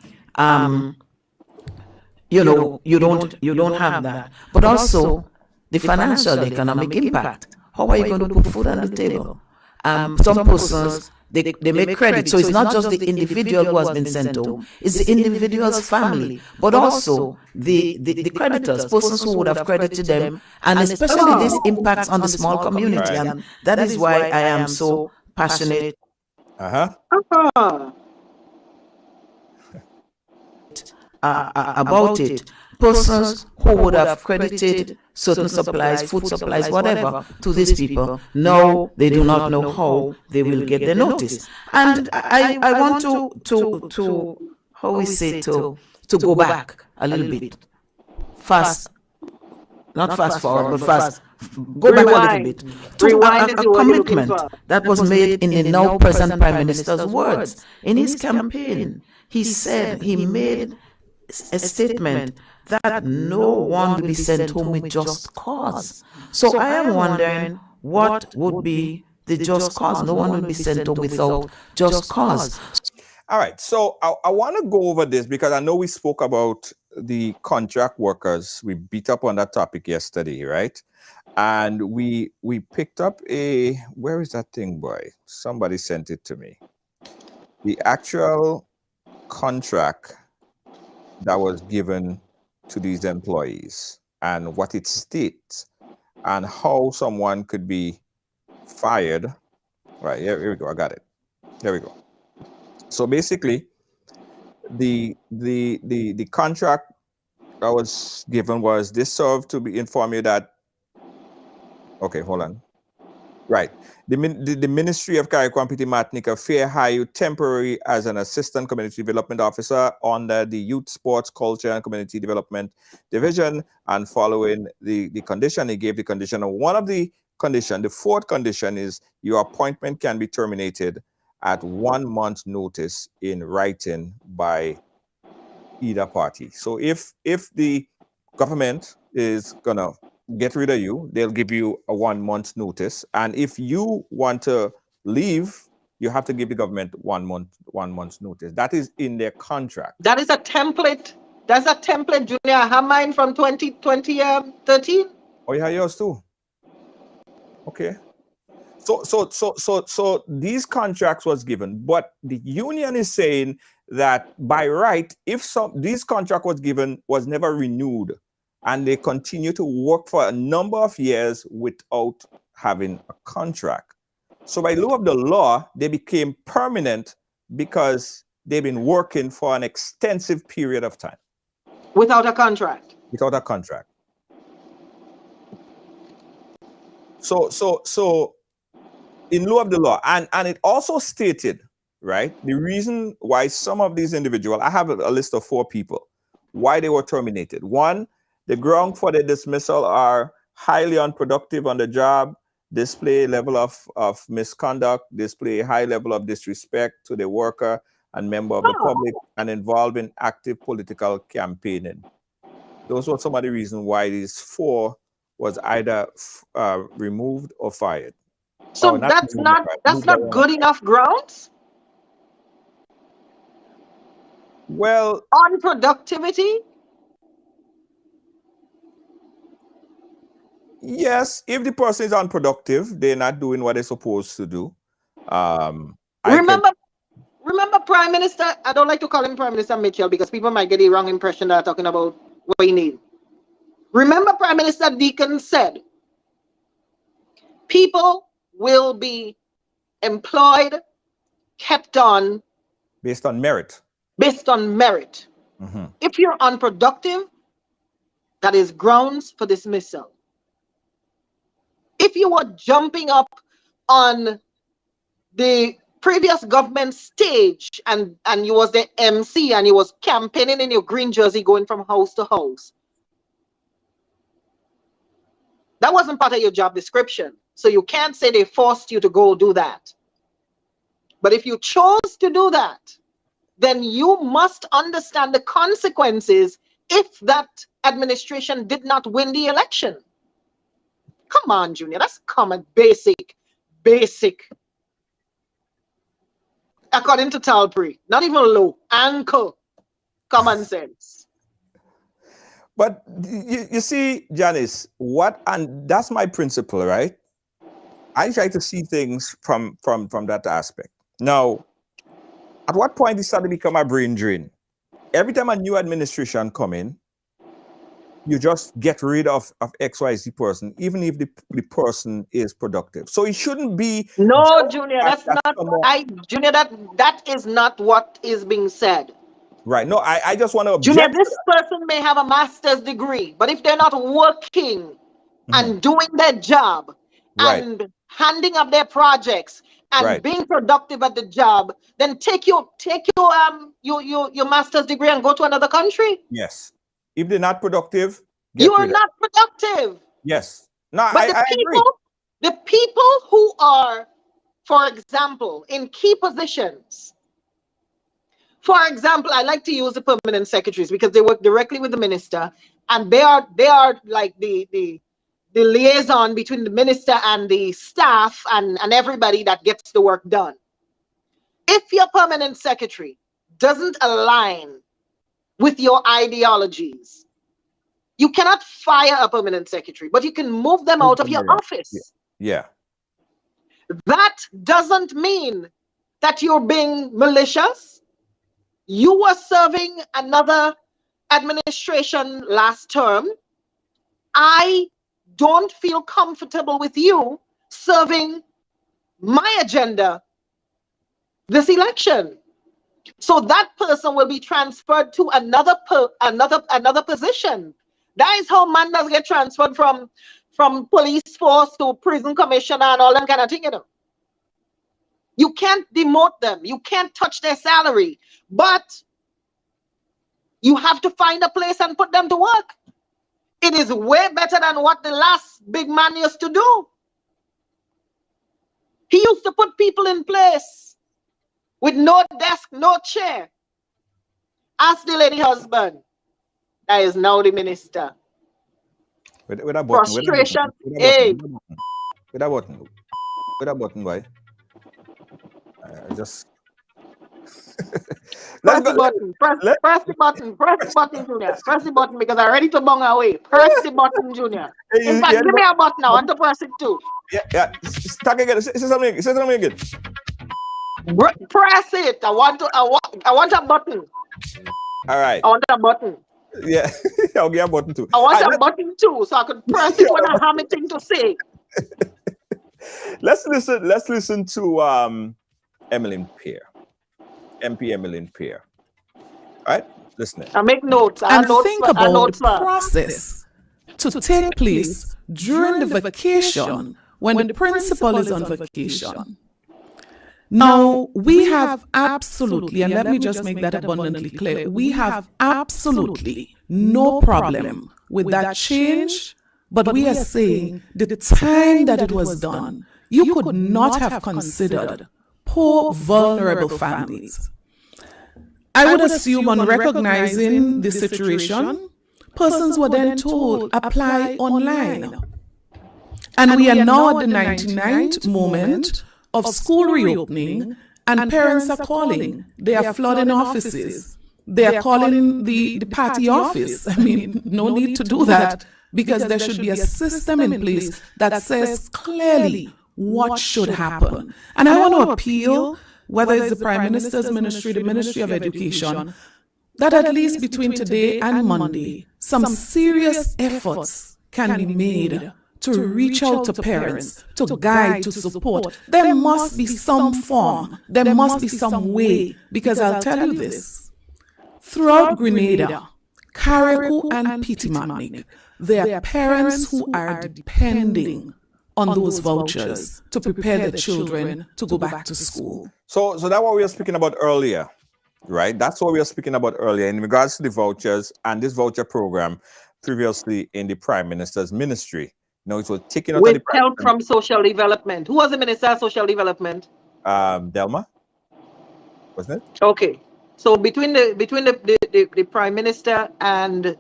you don't have that. But also the financial, the economic impact. How are you going to put food on the table? Some persons they make credit, so it's not just the individual who has been sent home; it's the individual's family, but also the creditors, persons who would have credited them, and especially this impacts on the small community, and that is why I am so passionate about it. Persons who would have credited certain supplies, food supplies, whatever, to these people, now they do not know how they will get their notice. And I want to how we say, to go back a little bit, not fast forward, but go back a little bit to a commitment that was made in the now present Prime Minister's words. In his campaign, he said, he made a statement that no one will be sent home with just cause. So I am wondering, what would be the just cause? No one will be sent home without just cause. All right, so I want to go over this because I know we spoke about the contract workers. We beat up on that topic yesterday, right? And we picked up where is that thing, boy? Somebody sent it to me. The actual contract that was given to these employees and what it states and how someone could be fired. Right, here we go. I got it. There we go. So basically, the contract I was given was this served to be inform you that. Okay, hold on. Right. The Ministry of Carrick-Wampiti Martinique Fair hire you temporary as an assistant community development officer under the Youth Sports Culture and Community Development Division. And following the condition, he gave the condition. And one of the condition, the fourth condition is your appointment can be terminated at 1 month's notice in writing by either party. So if the government is gonna get rid of you, they'll give you a 1 month's notice. And if you want to leave, you have to give the government 1 month's notice. That is in their contract. That is a template. That's a template, Junior. I have mine from 2013. Oh, you have yours too. Okay. So these contracts was given, but the union is saying that by right, if this contract was given, was never renewed, and they continue to work for a number of years without having a contract. So by lieu of the law, they became permanent because they've been working for an extensive period of time. Without a contract. Without a contract. So in lieu of the law, and it also stated, right, the reason why some of these individuals, I have a list of 4 people, why they were terminated. 1, the ground for the dismissal are highly unproductive on the job, display a level of misconduct, display a high level of disrespect to the worker and member of the public, and involved in active political campaigning. Those were some of the reasons why these 4 was either removed or fired. So that's not good enough grounds? Well, unproductivity? Yes, if the person is unproductive, they're not doing what they're supposed to do. Remember Prime Minister, I don't like to call him Prime Minister Mitchell because people might get the wrong impression that I'm talking about what he need. Remember Prime Minister Deacon said, people will be employed, kept on. Based on merit. Based on merit. Mm-hmm. If you're unproductive, that is grounds for dismissal. If you were jumping up on the previous government stage and you was the MC and you was campaigning in your green jersey going from house to house, that wasn't part of your job description. So you can't say they forced you to go do that. But if you chose to do that, then you must understand the consequences if that administration did not win the election. Come on, Junior, that's common, basic. According to Talpri, not even low, anchor, common sense. But you see, Janice, and that's my principle, right? I try to see things from that aspect. Now, at what point it started to become a brain drain? Every time a new administration come in, you just get rid of XYZ person, even if the person is productive. So it shouldn't be. No, Junior, Junior, that is not what is being said. Right. No, I just want to object. Junior, this person may have a master's degree, but if they're not working and doing their job and handing up their projects and being productive at the job, then take your master's degree and go to another country. Yes. If they're not productive, you are not productive. Yes. No, but the people who are, for example, in key positions. For example, I like to use the permanent secretaries because they work directly with the minister, and they are like the liaison between the minister and the staff and everybody that gets the work done. If your permanent secretary doesn't align with your ideologies, you cannot fire a permanent secretary, but you can move them out of your office. Yeah. That doesn't mean that you're being malicious. You were serving another administration last term. I don't feel comfortable with you serving my agenda this election. So that person will be transferred to another position. That is how man does get transferred from police force to prison commissioner and all that kind of thing, you know. You can't demote them. You can't touch their salary. But you have to find a place and put them to work. It is way better than what the last big man used to do. He used to put people in place with no desk, no chair. Ask the lady husband. That is now the minister. With a button. Frustration. With a button, boy. Just press the button. Press the button. Press the button, Junior. Press the button because I'm ready to bung away. Press the button, Junior. In fact, give me a button. I want to press it too. Yeah. Start again. Say something again. Press it. I want a button. All right. I want a button. Yeah, I'll get a button too. I want a button too, so I could press it when I have anything to say. Let's listen to Emmeline Peer, MP Emmeline Peer. All right, listen. I make notes. And think about the process to take place during the vacation when the principal is on vacation. Now, we have absolutely, and let me just make that abundantly clear, we have absolutely no problem with that change, but we are saying the time that it was done, you could not have considered poor, vulnerable families. I would assume on recognizing the situation, persons were then told, apply online. And we are now at the 99th moment of school reopening, and parents are calling. They are flooding offices. They are calling the party office. I mean, no need to do that because there should be a system in place that says clearly what should happen. And I want to appeal, whether it's the Prime Minister's ministry, the Ministry of Education, that at least between today and Monday, some serious efforts can be made to reach out to parents, to guide, to support. There must be some form, there must be some way, because I'll tell you this, throughout Grenada, Carriacou and Petit-Martinique, there are parents who are depending on those vouchers to prepare the children to go back to school. So that's what we were speaking about earlier, right? That's what we were speaking about earlier in regards to the vouchers and this voucher program previously in the Prime Minister's ministry. No, it was taken out with help from social development. Who was the Minister of Social Development? Delma, wasn't it? Okay, so between the Prime Minister and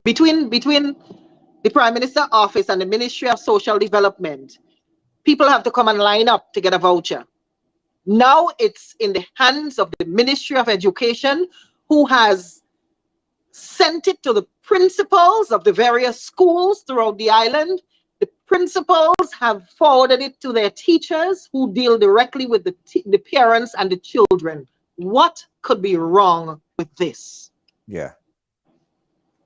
between the Prime Minister office and the Ministry of Social Development, people have to come and line up to get a voucher. Now it's in the hands of the Ministry of Education, who has sent it to the principals of the various schools throughout the island. The principals have forwarded it to their teachers, who deal directly with the parents and the children. What could be wrong with this? Yeah.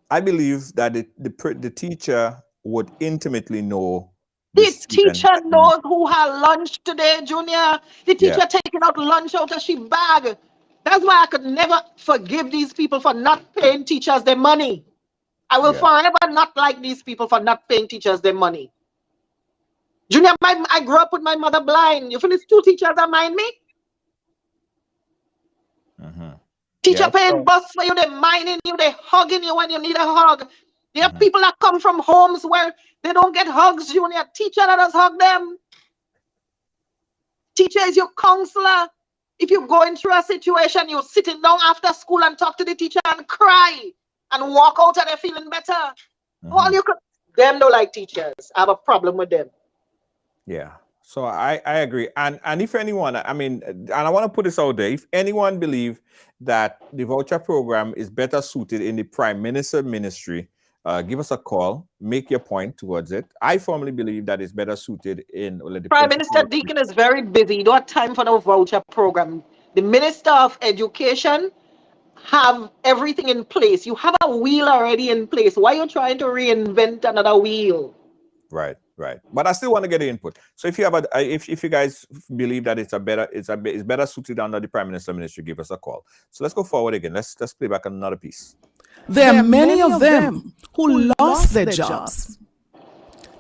I believe that the teacher would intimately know. The teacher knows who had lunch today, Junior. The teacher taking out lunch out of she bag. That's why I could never forgive these people for not paying teachers their money. I will forever not like these people for not paying teachers their money. Junior, I grew up with my mother blind. You feel it's two teachers that mind me? Teacher paying bus for you, they minding you, they hugging you when you need a hug. There are people that come from homes where they don't get hugs, Junior. Teacher that does hug them. Teacher is your counselor. If you're going through a situation, you're sitting down after school and talk to the teacher and cry and walk out and they're feeling better. All you could, them don't like teachers. I have a problem with them. Yeah. So I agree. And if anyone, I mean, and I want to put this out there, if anyone believes that the voucher program is better suited in the Prime Minister ministry, give us a call, make your point towards it. I firmly believe that it's better suited in the Prime Minister Deacon is very busy. You don't have time for no voucher program. The Minister of Education have everything in place. You have a wheel already in place. Why are you trying to reinvent another wheel? Right. Right. But I still want to get the input. So if you have if you guys believe that it's better suited under the Prime Minister Ministry, give us a call. So let's go forward again. Let's play back another piece. There are many of them who lost their jobs,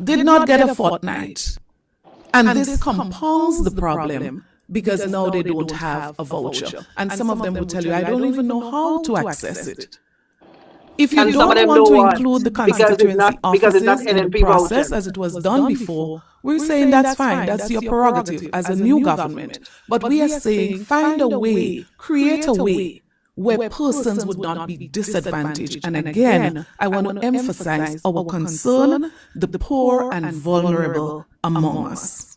did not get a fortnight. And this compounds the problem because now they don't have a voucher. And some of them will tell you, I don't even know how to access it. If you don't want to include the constituency offices in the process as it was done before, we're saying that's fine, that's your prerogative as a new government. But we are saying find a way, create a way where persons would not be disadvantaged. And again, I want to emphasize our concern, the poor and vulnerable among us.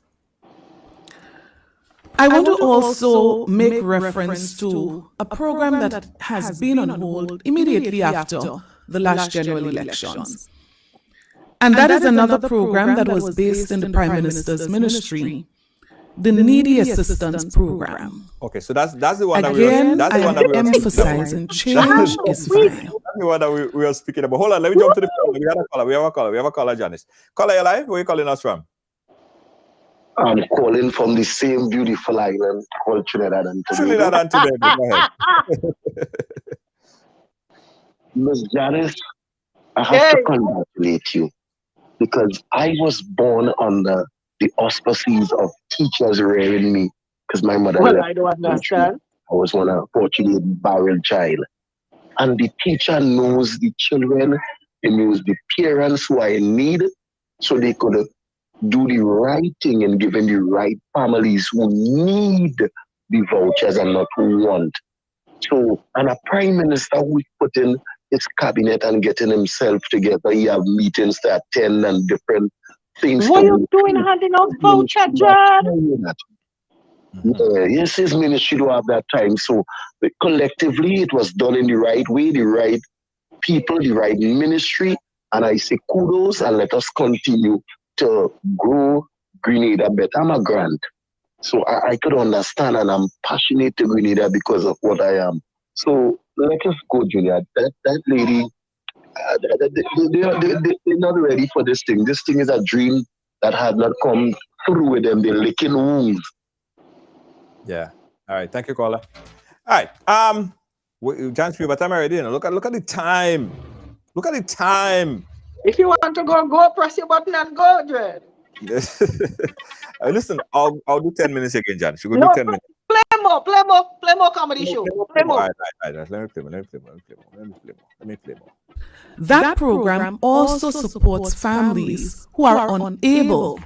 I want to also make reference to a program that has been on hold immediately after the last general elections. And that is another program that was based in the Prime Minister's ministry, the Needy Assistance Program. Okay, so that's the one Again, that we I am emphasizing change is fine. That's the one that we are speaking about. Hold on, let me jump to the phone. We have a caller, Janice. Caller, you live? Where are you calling us from? I'm calling from the same beautiful island called Trinidad and Tobago. Trinidad and Tobago, go ahead. Ms. Janice, I have to congratulate you because I was born under the auspices of teachers rearing me because my mother I don't understand. I was one unfortunate barrel child. And the teacher knows the children, he knows the parents who are in need, so they could do the right thing and giving the right families who need the vouchers and not who want. So, and a prime minister who is putting his cabinet and getting himself together, he have meetings to attend and different things. What are you doing handing out voucher, John? Yes, his ministry don't have that time. So collectively, it was done in the right way, the right people, the right ministry. And I say kudos and let us continue to grow Grenada better. I'm a grant. So I could understand and I'm passionate to Grenada because of what I am. So let us go, Junior. That lady, they're not ready for this thing. This thing is a dream that had not come through with them. They're licking wounds. Yeah. All right. Thank you, caller. All right. Chance for you, but I'm already in. Look at the time. Look at the time. If you want to go, press your button and go, Dread. Listen, I'll do 10 minutes again, John. Should we do 10 minutes? Play more comedy show. Play more. All right. Let me play more. That program also supports families who are unable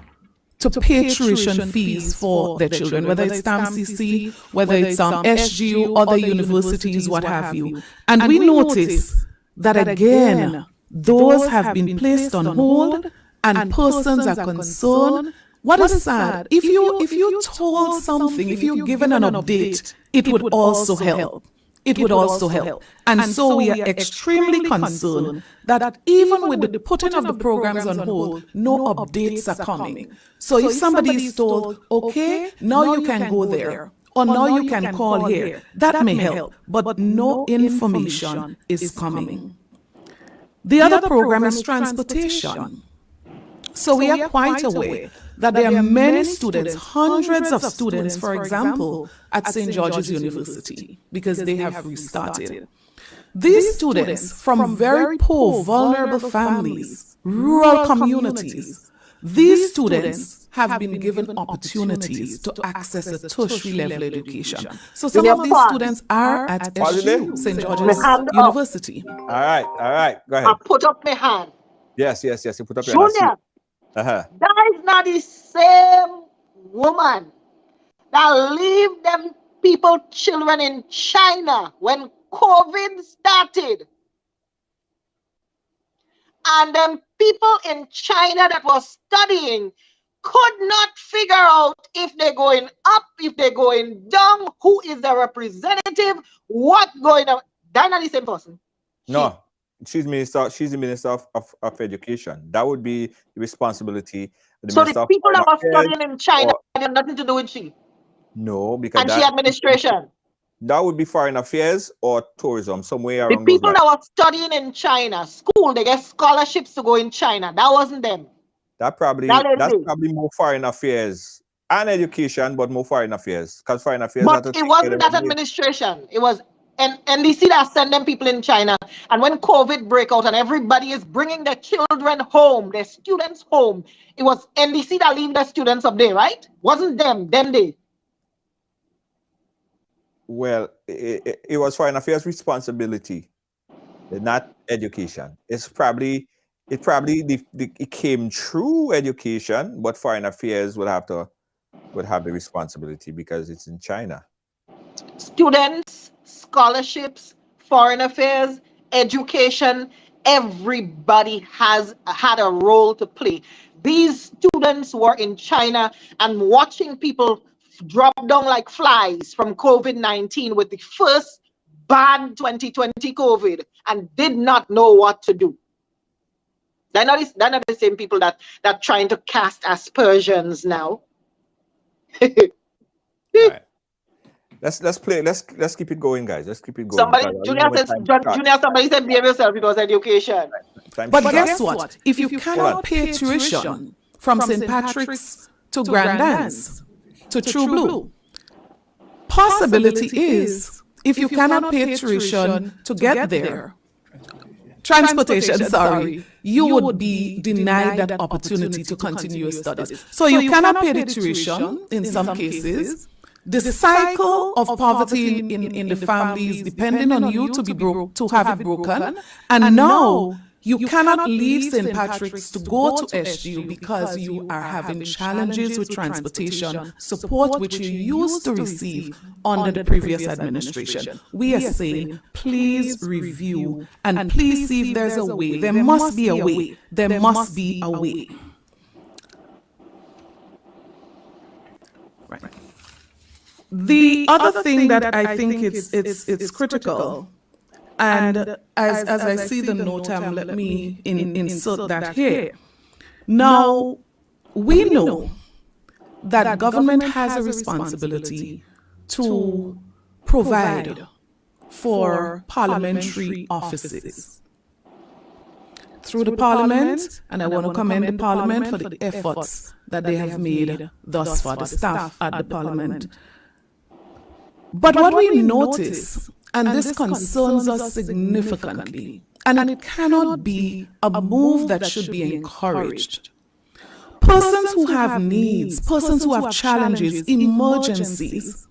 to pay tuition fees for their children, whether it's TAMCC, whether it's SGU, other universities, what have you. And we notice that again, those have been placed on hold and persons are concerned. What is sad, if you told something, if you're given an update, it would also help. It would also help. And so we are extremely concerned that even with the putting of the programs on hold, no updates are coming. So if somebody is told, okay, now you can go there, or now you can call here, that may help, but no information is coming. The other program is transportation. So we are quite aware that there are many students, hundreds of students, for example, at St. George's University, because they have restarted. These students from very poor, vulnerable families, rural communities, these students have been given opportunities to access a tertiary level education. So some of these students are at SGU, St. George's University. All right. Go ahead. I put up my hand. Yes. You put up your hand. Junior, that is not the same woman that leave them children in China when COVID started. And them people in China that was studying could not figure out if they're going up, if they're going down, who is the representative, what going on. That's not the same person. No, she's the minister of education. That would be the responsibility. So the people that were studying in China had nothing to do with she. No, because and she administration. That would be foreign affairs or tourism, somewhere around. The people that were studying in China, school, they get scholarships to go in China. That wasn't them. that's probably more foreign affairs and education, but more foreign affairs, because foreign affairs have to But it take care wasn't of that it. administration. It was NDC that sent them people in China. And when COVID break out and everybody is bringing their children home, their students home, it was NDC that leave their students up there, right? Wasn't them they. Well, it was foreign affairs responsibility, not education. It came through education, but foreign affairs would have the responsibility because it's in China. Students, scholarships, foreign affairs, education, everybody has had a role to play. These students were in China and watching people drop down like flies from COVID-19 with the first bad 2020 COVID and did not know what to do. They're not the same people that trying to cast aspersions now. Right. Let's keep it going, guys. Let's keep it going. Junior, somebody said behave yourself, it was education. But guess what? If you cannot pay tuition from St. Patrick's to Grand Dance to True Blue, possibility is if you cannot pay tuition to get there, transportation, you would be denied that opportunity to continue your studies. So you cannot pay the tuition in some cases. The cycle of poverty in the family is depending on you to have it broken. And now you cannot leave St. Patrick's to go to SGU because you are having challenges with transportation support which you used to receive under the previous administration. We are saying, please review and please see if there's a way. There must be a way. There must be a way. Right. The other thing that I think it's critical, and as I see the note, let me insert that here. Now, we know that government has a responsibility to provide for parliamentary offices through the parliament, and I want to commend the parliament for the efforts that they have made thus far, the staff at the parliament. But what we notice, and this concerns us significantly, and it cannot be a move that should be encouraged. Persons who have needs, persons who have challenges, emergencies,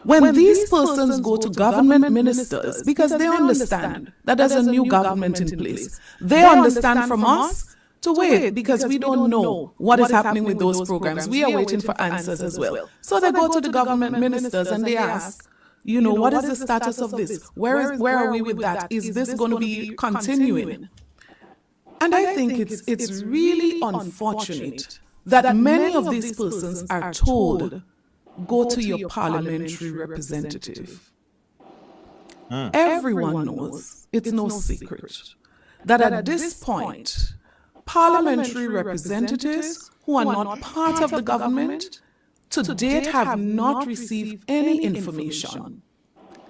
when these persons go to government ministers, because they understand that there's a new government in place, they understand from us to wait because we don't know what is happening with those programs. We are waiting for answers as well. So they go to the government ministers and they ask, what is the status of this? Where are we with that? Is this going to be continuing? And I think it's really unfortunate that many of these persons are told, go to your parliamentary representative. Everyone knows, it's no secret, that at this point, parliamentary representatives who are not part of the government to date have not received any information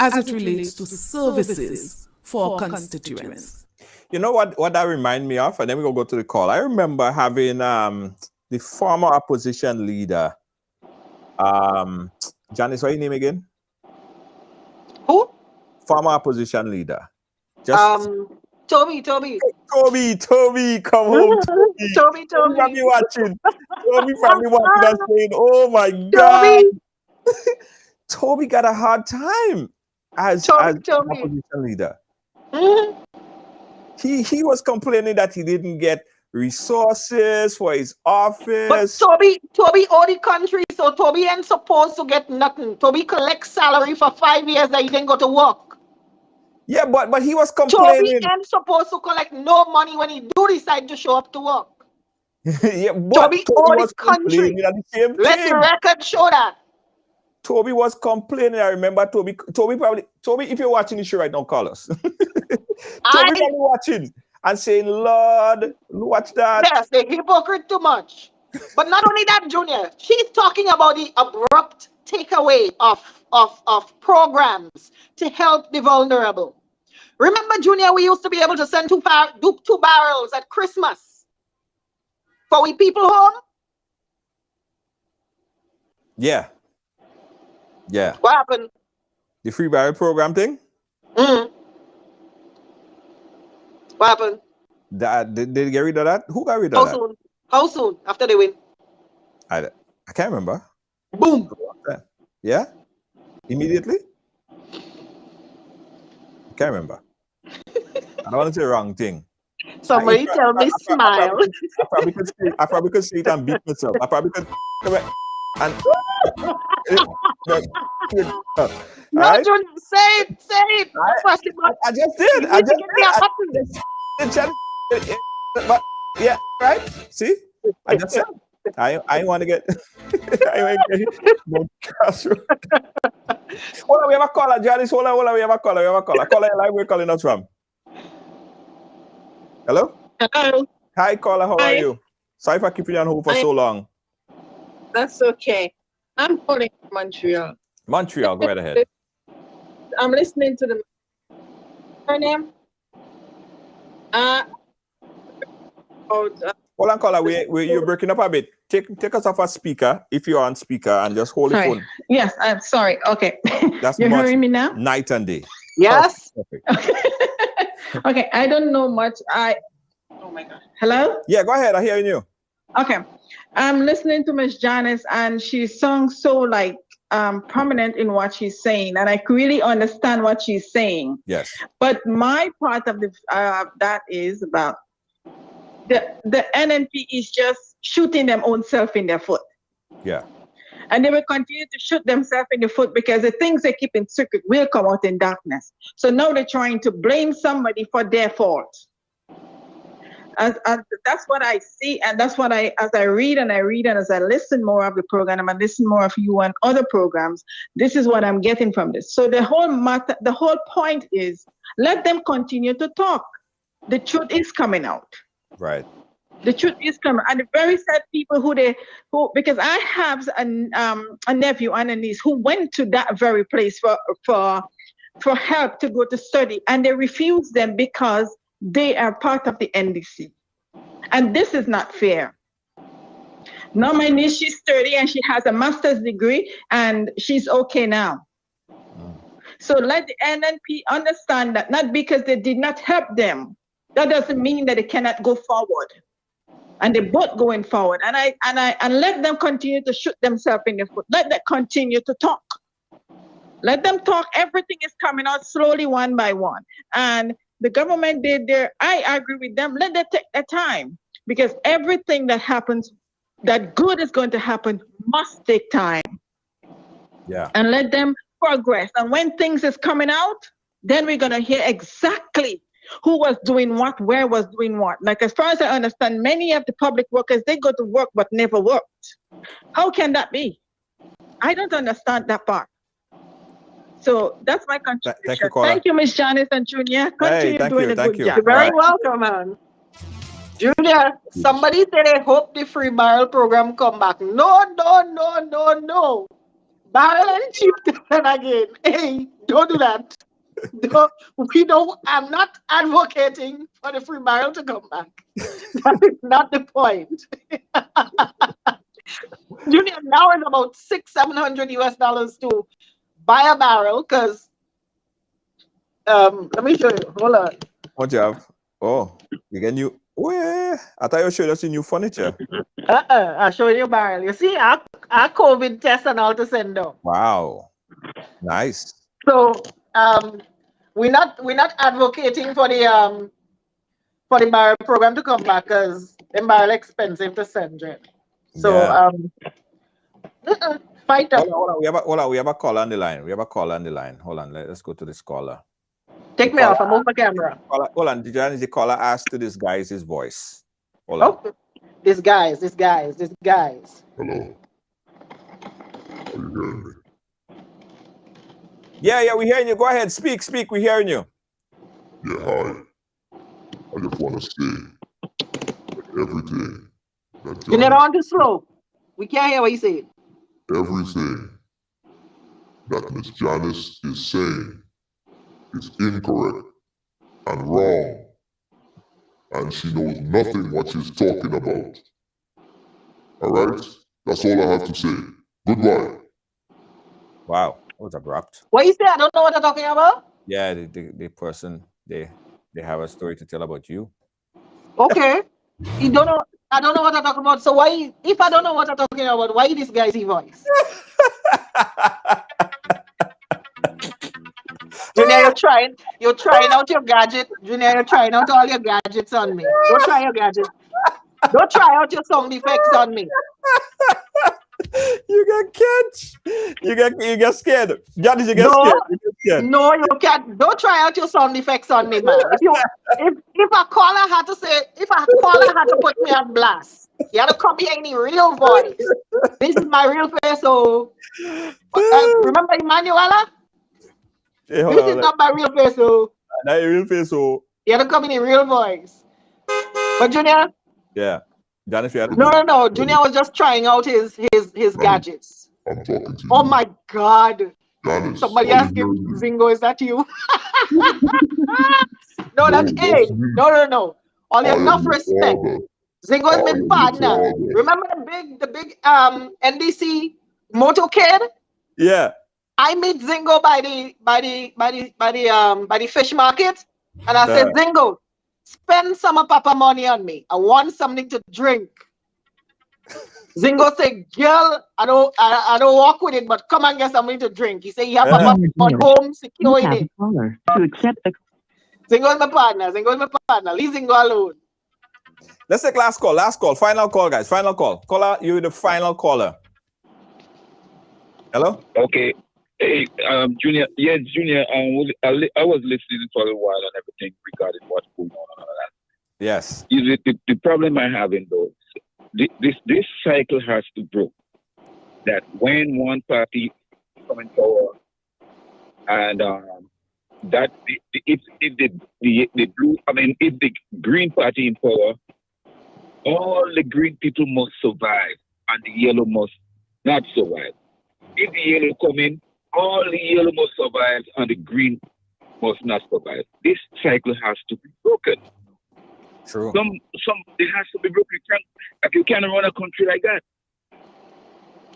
as it relates to services for constituents. You know what that reminds me of? And then we'll go to the call. I remember having the former opposition leader, Janice, what's your name again? Who? Former opposition leader. Toby, come home, Toby. Toby. Probably watching. Toby probably watching and saying, oh my God. Toby got a hard time as opposition leader. Mm-hmm. He was complaining that he didn't get resources for his office. But Toby owe the country, so Toby ain't supposed to get nothing. Toby collects salary for 5 years that he didn't go to work. Yeah, but he was complaining. Toby ain't supposed to collect no money when he do decide to show up to work. Yeah, but Toby owe the country. At the same Let the record show that. Toby was complaining. I remember Toby, if you're watching the show right now, call us. Toby probably watching and saying, Lord, watch that. Yes, they hypocrite too much. But not only that, Junior, she's talking about the abrupt takeaway of programs to help the vulnerable. Remember, Junior, we used to be able to send two barrels at Christmas. for we people home. Yeah. Yeah. What happened? The free barrel program thing? What happened? Did they get rid of that? Who got rid of How that? soon? How soon after they win? I can't remember. Boom. Yeah? Immediately? I can't remember. I don't want to say the wrong thing. Somebody tell me smile. I probably could see it and beat myself. I probably could and No, right? Junior, say it. I just did. I just did. But yeah, right? See? I just said I want to get I want to get Hold on, we have a caller, Janice. Hold on, we have a caller. Caller, live, we're calling us from. Hello? Hello. Hi, caller, how Hi. are you? Sorry for keeping you on hold for so long. That's okay. I'm calling from Montreal. Montreal, go right ahead. I'm listening to the. Her name? Hold on, caller. You're breaking up a bit. Take us off a speaker if you're on speaker and just hold the Sorry. phone. Yes, I'm sorry. Okay. That's You're hearing me now? Night and day. Yes. Perfect. Okay. I don't know much. Oh my God. Hello? Yeah, go ahead. I'm hearing you. Okay. I'm listening to Miss Janice, and she sounds so prominent in what she's saying, and I really understand what she's saying. Yes. But my part of that is about the NNP is just shooting them own self in their foot. Yeah. And they will continue to shoot themselves in the foot because the things they keep in secret will come out in darkness. So now they're trying to blame somebody for their fault. As that's what I see, and that's what as I read and as I listen more of the program and listen more of you and other programs, this is what I'm getting from this. So the whole point is let them continue to talk. The truth is coming out. Right. The truth is coming, and the very sad people who because I have a nephew and a niece who went to that very place for help to go to study, and they refused them because they are part of the NDC, and this is not fair. Now my niece, she's 30 and she has a master's degree, and she's okay now. So let the NNP understand that not because they did not help them, that doesn't mean that they cannot go forward. And they're both going forward. And let them continue to shoot themselves in the foot. Let them continue to talk. Let them talk. Everything is coming out slowly, one by one. And the government I agree with them. Let them take their time. Because everything that happens, that good is going to happen, must take time. Yeah. And let them progress. And when things is coming out, then we're going to hear exactly who was doing what, where was doing what. Like, as far as I understand, many of the public workers, they go to work but never worked. How can that be? I don't understand that part. So that's my contribution. Thank you, caller. Thank you, Ms. Janice and Junior. Continue doing a good job. You're very welcome, man. Junior, somebody said they hope the free barrel program come back. No. Barrel and cheap again. Hey, don't do that. I'm not advocating for the free barrel to come back. That is not the point. Junior, now it's about $600-700 to buy a barrel because let me show you. Hold on. What you have? Oh, you get new. Oh, yeah. I thought you showed us your new furniture. I'll show you a barrel. You see, our COVID test and all to send out. Wow. Nice. So we're not advocating for the barrel program to come back because the barrel expensive to send it. So fight up. Hold on. We have a caller on the line. Hold on. Let's go to this caller. Take me off. I move my camera. Hold on. The caller asked to disguise his voice. Hold on. Oh, this guys. Hello. Are you hearing me? Yeah, we're hearing you. Go ahead. Speak. We're hearing you. Yeah, hi. I just want to say that everything that You're not on too slow. We can't hear what you say. everything that Miss Janice is saying is incorrect and wrong, and she knows nothing what she's talking about. All right? That's all I have to say. Goodbye. Wow, that was abrupt. What you say? I don't know what they're talking about. Yeah, the person, they have a story to tell about you. Okay. You don't know. I don't know what I'm talking about. So why, if I don't know what I'm talking about, why this guy's voice? Junior, you're trying out your gadget. Junior, you're trying out all your gadgets on me. Don't try your gadget. Don't try out your sound effects on me. You get catch. You get scared. Janice, you get No, scared. You get scared. no, you can't. Don't try out your sound effects on me, man. If a caller had to say, if a caller had to put me on blast, you had to come here in the real voice. This is my real face. So remember Emanuela? Hey, This is not my real face. So not your real face. So you had to come in the real voice. But Junior, yeah, Janice, you had to no. Junior was just trying out his gadgets. I'm talking to you. Oh my God! Janice, Somebody are you asked him, hearing me? Zingo, is that you? No, that's No, hey. that's me. No. All I am enough your respect. father. Zingo is I my am your partner. father. Remember the big NDC motorcade? Yeah. I meet Zingo by the fish market, and I said, Zingo, spend some of Papa money on me. I want something to drink. Zingo said, girl, I don't walk with it, but come and get something to drink. He said, you have Papa on home secure in it. To accept the Zingo is my partner. Leave Zingo alone. Let's take last call, final call, guys. Final call. Caller, you're the final caller. Hello? Okay. Hey, Junior. Yes, Junior. I was listening for a while and everything regarding what's going on and all that. Yes. The problem I have in those, this cycle has to break. That when one party come in power, and that if the blue, if the Green Party in power, all the green people must survive, and the yellow must not survive. If the yellow come in, all the yellow must survive, and the green must not survive. This cycle has to be broken. True. It has to be broken. You can't run a country like that.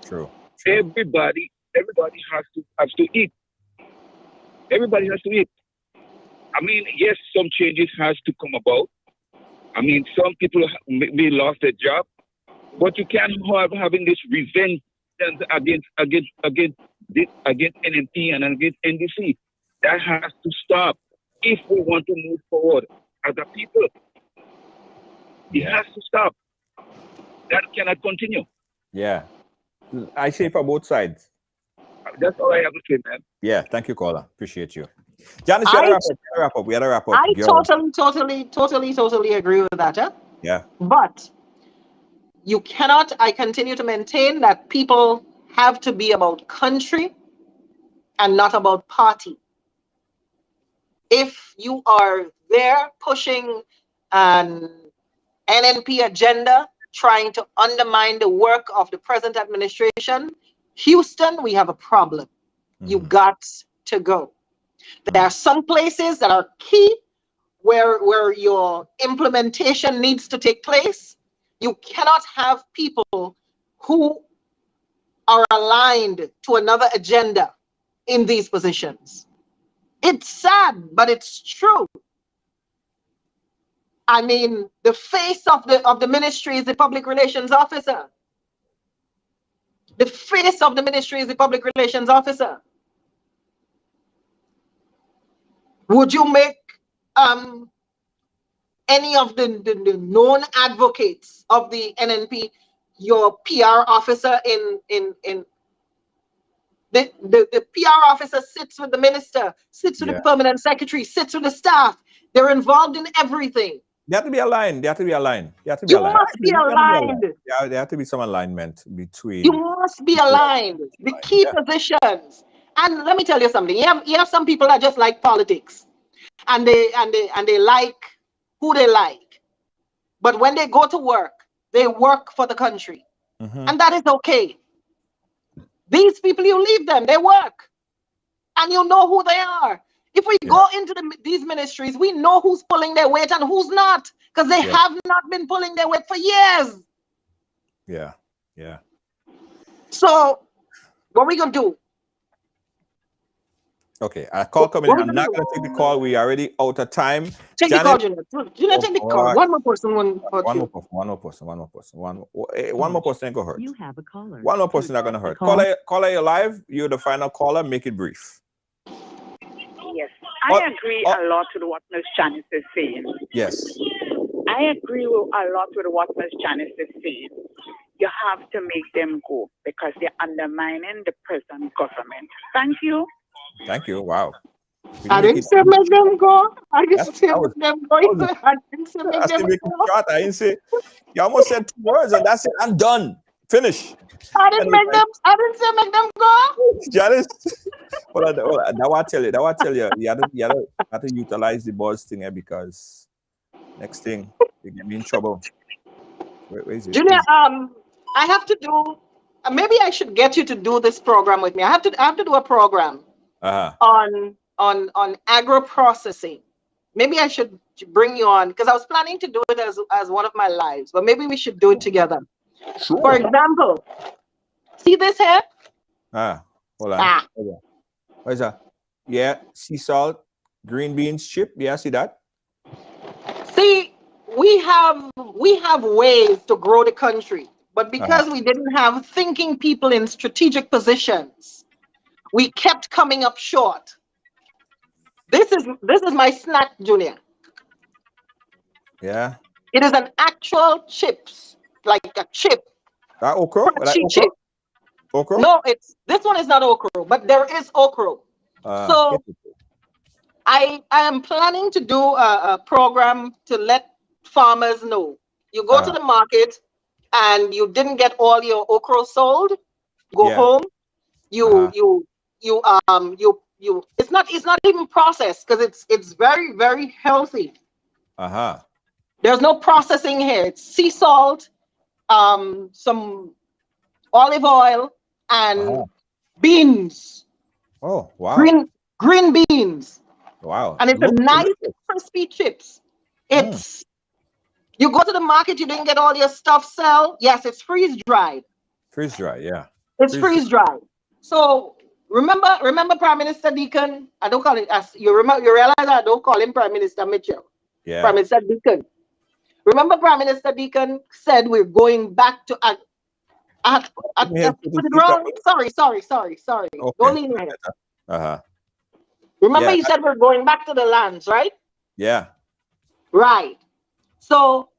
True. Everybody has to eat. Everybody has to eat. Yes, some changes has to come about. Some people may lost their job, but you can't have having this revenge against NMP and against NDC. That has to stop if we want to move forward as a people. It has to stop. That cannot continue. Yeah. I say for both sides. That's all I have to say, man. Yeah, thank you, caller. Appreciate you. Janice, we had to wrap up. I totally agree with that. Huh? Yeah. But I continue to maintain that people have to be about country and not about party. If you are there pushing an NNP agenda, trying to undermine the work of the present administration, Houston, we have a problem. You got to go. There are some places that are key where your implementation needs to take place. You cannot have people who are aligned to another agenda in these positions. It's sad, but it's true. The face of the ministry is the public relations officer. The face of the ministry is the public relations officer. Would you make any of the known advocates of the NNP your PR officer in the PR officer sits with the minister, sits with the permanent secretary, sits with the staff. They're involved in everything. They have to be aligned. You must be aligned. There have to be some alignment between. You must be aligned. The key positions. And let me tell you something. You have some people that just like politics, and they like who they like. But when they go to work, they work for the country, and that is okay. These people, you leave them, they work, and you know who they are. If we go into these ministries, we know who's pulling their weight and who's not, because they have not been pulling their weight for years. Yeah. Yeah. So what we gonna do? Okay, a call coming in. What we I'm gonna not do? going to take the call. We are already out of time. Take the Janet, call, Junior. Junior, take the all call. right. One more person, one or One two. more person. One more person. One more person. One more person ain't gonna hurt. You have a caller. One more person not gonna hurt. Caller, you're live. You're the final caller. Make it brief. Yes, I agree a lot with what Ms. Janice is saying. Yes. I agree with a lot with what Ms. Janice is saying. You have to make them go because they're undermining the present government. Thank you. Thank you. Wow. I didn't say make them go. I didn't say make them go. I didn't say make them go. I didn't say. You almost said 2 words, and that's it. I'm done. Finish. I didn't make them. I didn't say make them go. Janice. That what I tell you. That what I tell you. You have to utilize the boss thing because next thing you get me in trouble. Where is it? Junior, I have to do. Maybe I should get you to do this program with me. I have to do a program on agro processing. Maybe I should bring you on because I was planning to do it as one of my lives, but maybe we should do it together. Sure. For example, see this here? Hold on. What is that? Yeah, sea salt, green beans, chip. Yeah, see that? See, we have ways to grow the country, but because we didn't have thinking people in strategic positions, we kept coming up short. This is my snack, Junior. Yeah. It is an actual chips, like a chip. That okra? Chip. Okra? No, this one is not okra, but there is okra. So I am planning to do a program to let farmers know. You go to the market and you didn't get all your okra sold. Go home. You it's not even processed because it's very, very healthy. There's no processing here. It's sea salt, some olive oil, and beans. Oh, wow. Green beans. Wow. And it's a nice crispy chips. It's you go to the market, you didn't get all your stuff sell. Yes, it's freeze dried. Freeze dried, yeah. It's freeze dried. So remember Prime Minister Deacon? I don't call it as you realize I don't call him Prime Minister Mitchell. Yeah. Prime Minister Deacon. Remember Prime Minister Deacon said we're going back to Sorry. Okay. Don't leave me here. Remember he said we're going back to the lands, right? Yeah. Right. So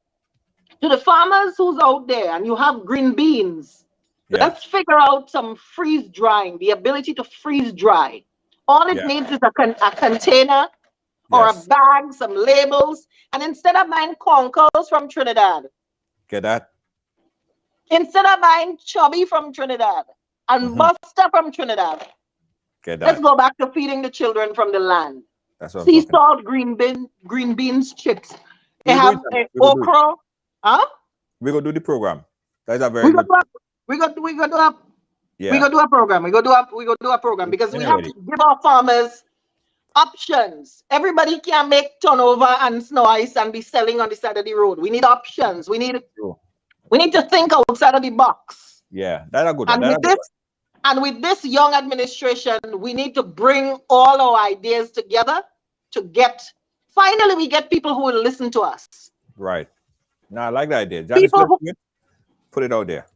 to the farmers who's out there and you have green beans, let's figure out some freeze drying, the ability to freeze dry. All it needs is a container or a bag, some labels, and instead of buying conkles from Trinidad, get that? Instead of buying chubby from Trinidad and Buster from Trinidad, let's go back to feeding the children from the land. That's what sea salt, green beans, chips. They have okra. We're gonna do the program. That's a very good. We got do a program. We go do a program because we have to give our farmers options. Everybody can make turnover and snow ice and be selling on the side of the road. We need options. We need to think outside of the box. Yeah, that's a good one. And with this young administration, we need to bring all our ideas together to finally we get people who will listen to us. Right. Now I like the idea. Janice, put it out there.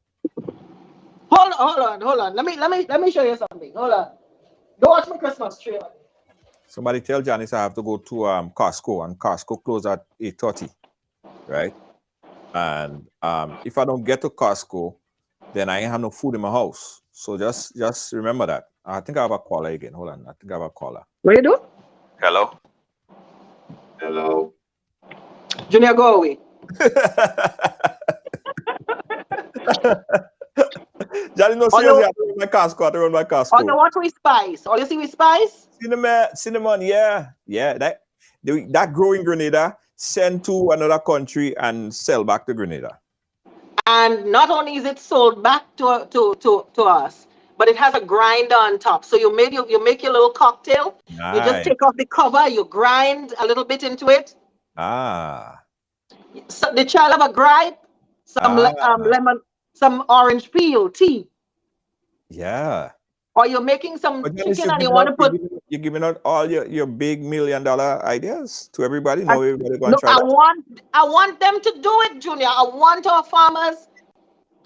Hold on. Let me show you something. Hold on. Don't watch my Christmas tree. Somebody tell Janice I have to go to Costco, and Costco close at 8:30, right? And if I don't get to Costco, then I ain't have no food in my house. So just remember that. I think I have a caller again. Hold on. I think I have a caller. What you do? Hello. Junior, go away. Johnny, no seriously, I have to run my Costco. On the what we spice? All you see we spice? Cinnamon, yeah. That growing Grenada send to another country and sell back to Grenada. And not only is it sold back to us, but it has a grinder on top. So you make your little cocktail. Nice. You just take off the cover, you grind a little bit into it. So the child have a gripe, some some orange peel tea, Yeah. or you're making some But Janice, chicken and you want to put. you're giving out all your big $1 million ideas to everybody. No, everybody going No, to try that. I want them to do it, Junior. I want our farmers.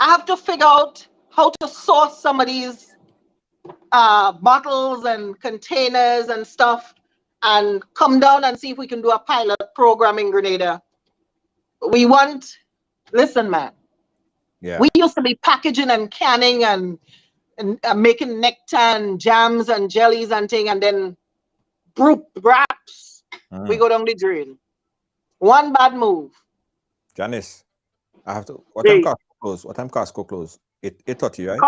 I have to figure out how to source some of these bottles and containers and stuff, and come down and see if we can do a pilot program in Grenada. Listen, man. Yeah. We used to be packaging and canning and making nectar and jams and jellies and thing, and then wraps. We go down the drain. One bad move. Janice, I have to. What time Costco close? What time Costco close? 8:30, right?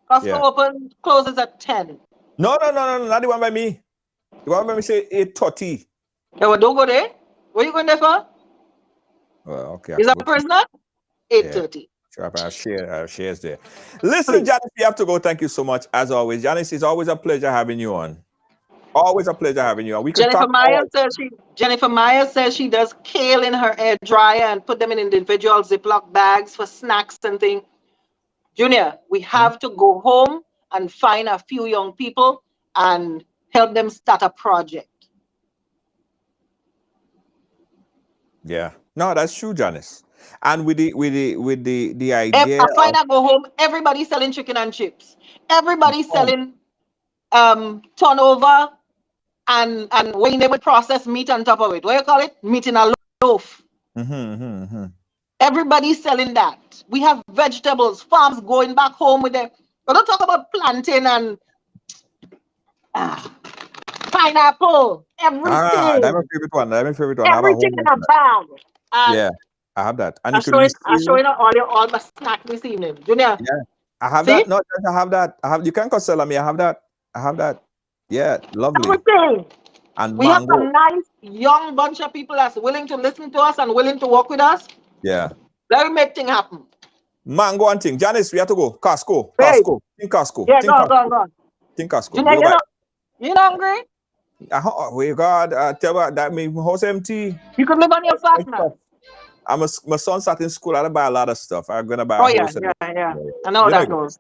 Costco closes at 10. No, not the one by me. The one by me say 8:30. Yeah, well, don't go there. What are you going there for? Well, okay. Is that a prisoner? 8:30. Sure, I'll share there. Listen, Janice, you have to go. Thank you so much, as always. Janice, it's always a pleasure having you on. Always a pleasure having you on. Jennifer Meyer says she does kale in her air dryer and put them in individual Ziploc bags for snacks and things. Junior, we have to go home and find a few young people and help them start a project. Yeah. No, that's true, Janice. And with the idea, I go home, everybody's selling chicken and chips. Everybody's selling turnover and when they would process meat on top of it. What do you call it? Meat in a loaf. Everybody's selling that. We have vegetables, farms going back home with them. We don't talk about plantain and pineapple. Everything. That's my favorite one. Everything in a bag. Yeah, I have that. And I'll show you all my snack this evening. Junior. Yeah, I have that. No, I have that. You can sell on me. I have that. Yeah, lovely. Everything. And we have a nice young bunch of people that's willing to listen to us and willing to work with us. Yeah. Let me make things happen. Mango and thing. Janice, we have to go. Costco. Think Costco. Yeah, go. Think Costco. You not hungry? Oh, God. Tell me that my house empty. You can live on your fat now. My son sat in school. I had to buy a lot of stuff. I'm going to buy a house. Yeah. I know how that goes.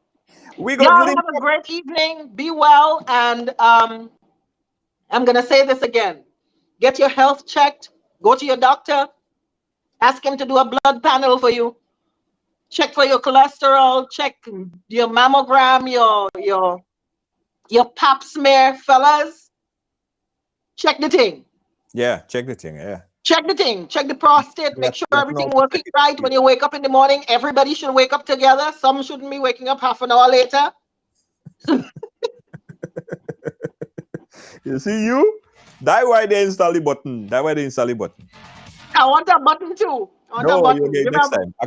Y'all have a great evening. Be well. And I'm going to say this again. Get your health checked. Go to your doctor. Ask him to do a blood panel for you. Check for your cholesterol. Check your mammogram, your pap smear, fellas. Check the thing. Yeah, check the thing. Yeah. Check the thing. Check the prostate. Make sure everything working right. When you wake up in the morning, everybody should wake up together. Some shouldn't be waking up half an hour later. You see you? That's why they install the button. I want a button too. Next time. I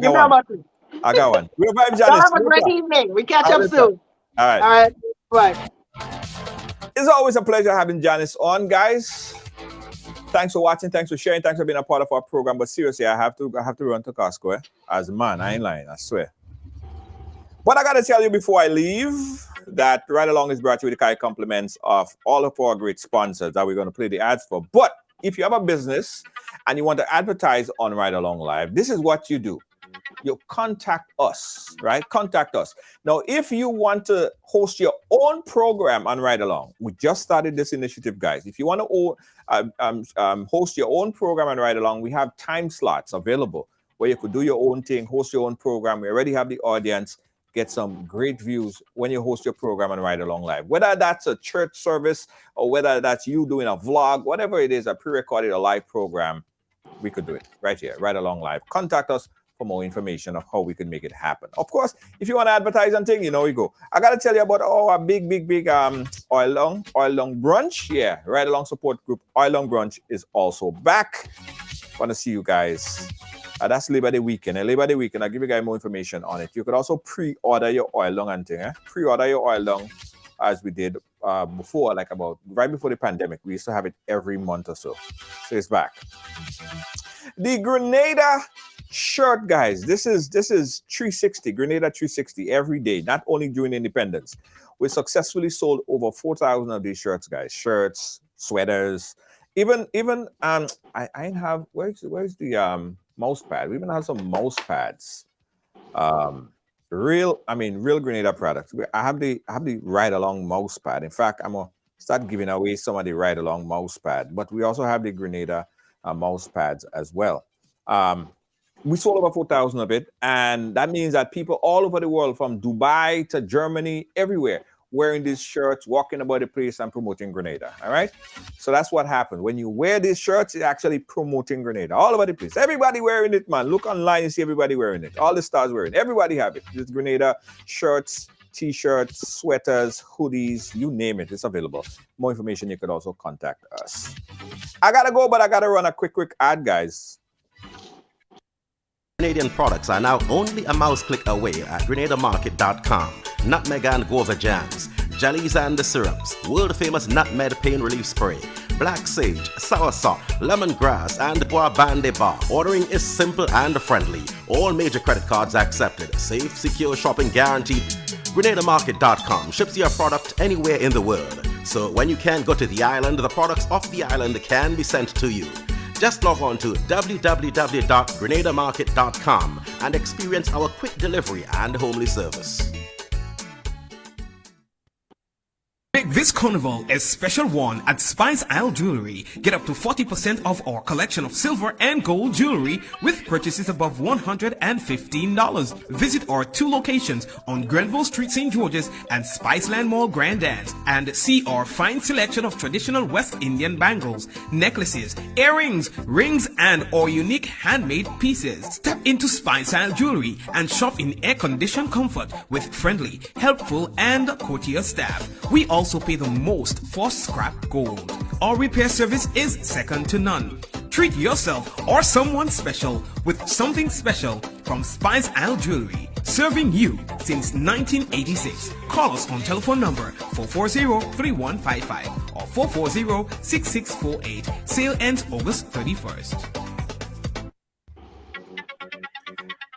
got one. We'll vibe, Janice. Have a great evening. We catch up soon. All right. Bye. It's always a pleasure having Janice on, guys. Thanks for watching. Thanks for sharing. Thanks for being a part of our program. But seriously, I have to run to Costco. As a man, I ain't lying. I swear. But I gotta tell you before I leave that Ride Along is brought to you with the kind compliments of all of our great sponsors that we're going to play the ads for. But if you have a business and you want to advertise on Ride Along Live, this is what you do. You contact us, right? Contact us. Now, if you want to host your own program on Ride Along, we just started this initiative, guys. If you want to host your own program on Ride Along, we have time slots available where you could do your own thing, host your own program. We already have the audience. Get some great views when you host your program and Ride Along Live. Whether that's a church service or whether that's you doing a vlog, whatever it is, a pre-recorded or live program, we could do it right here, Ride Along Live. Contact us for more information of how we can make it happen. Of course, if you want to advertise and thing, you know, we go. I got to tell you about our big Oil Long brunch. Yeah, Ride Along support group Oil Long brunch is also back. Want to see you guys. That's Labor Day weekend. And Labor Day weekend, I'll give you guys more information on it. You could also pre-order your Oil Long and thing. Pre-order your Oil Long as we did before, like about right before the pandemic. We used to have it every month or so. So it's back. The Grenada shirt, guys. This is 360, Grenada 360 every day, not only during Independence. We successfully sold over 4,000 of these shirts, guys. Shirts, sweaters, even I have where's the mouse pad. We even have some mouse pads. real Grenada products. I have the ride along mouse pad. In fact, I'm gonna start giving away some of the ride along mouse pad, but we also have the Grenada mouse pads as well. We sold over 4,000 of it, and that means that people all over the world, from Dubai to Germany, everywhere, wearing these shirts, walking about the place and promoting Grenada. All right, so that's what happens when you wear these shirts. It's actually promoting Grenada all over the place. Everybody wearing it, man. Look online and see everybody wearing it. All the stars wearing it. Everybody have it. It's Grenada shirts, t-shirts, sweaters, hoodies, you name it. It's available. More information, you could also contact us. I gotta go, but I gotta run a quick ad, guys. Canadian products are now only a mouse click away at GrenadaMarket.com. Nutmeg and guava jams, jellies and syrups, world famous nutmeg pain relief spray, black sage, soursop, lemongrass, and bois bande bar. Ordering is simple and friendly. All major credit cards accepted. Safe, secure shopping guaranteed. GrenadaMarket.com ships your product anywhere in the world. So when you can't go to the island, the products off the island can be sent to you. Just log on to www.grenadamarket.com and experience our quick delivery and homely service. Make this carnival a special one at Spice Isle Jewelry. Get up to 40% off our collection of silver and gold jewelry with purchases above $115. Visit our 2 locations on Grenville Street, St. George's and Spiceland Mall, Grand Anse, and see our fine selection of traditional West Indian bangles, necklaces, earrings, rings, and our unique handmade pieces. Step into Spice Isle Jewelry and shop in air-conditioned comfort with friendly, helpful, and courteous staff. We also pay the most for scrap gold. Our repair service is second to none. Treat yourself or someone special with something special from Spice Isle Jewelry, serving you since 1986. Call us on telephone number 440-3155 or 440-6648. Sale ends August 31st.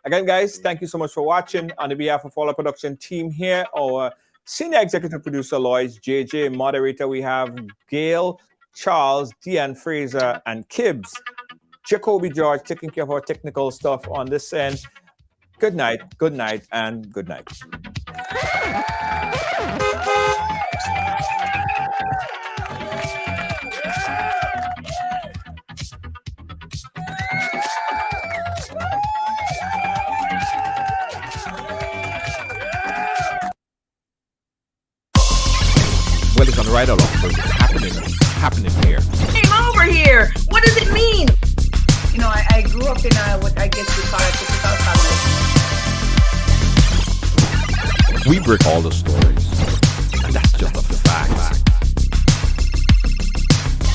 Again, guys, thank you so much for watching. On behalf of all our production team here, our Senior Executive Producer Lois, JJ, moderator, we have Gail, Charles, Deanne Fraser, and Kibbs. Jacoby George taking care of our technical stuff on this end. Good night, and good night. Well, it's on the right along, so it's happening here. Came over here. What does it mean? You know, I grew up in what I guess you call a typical family. We break all the stories.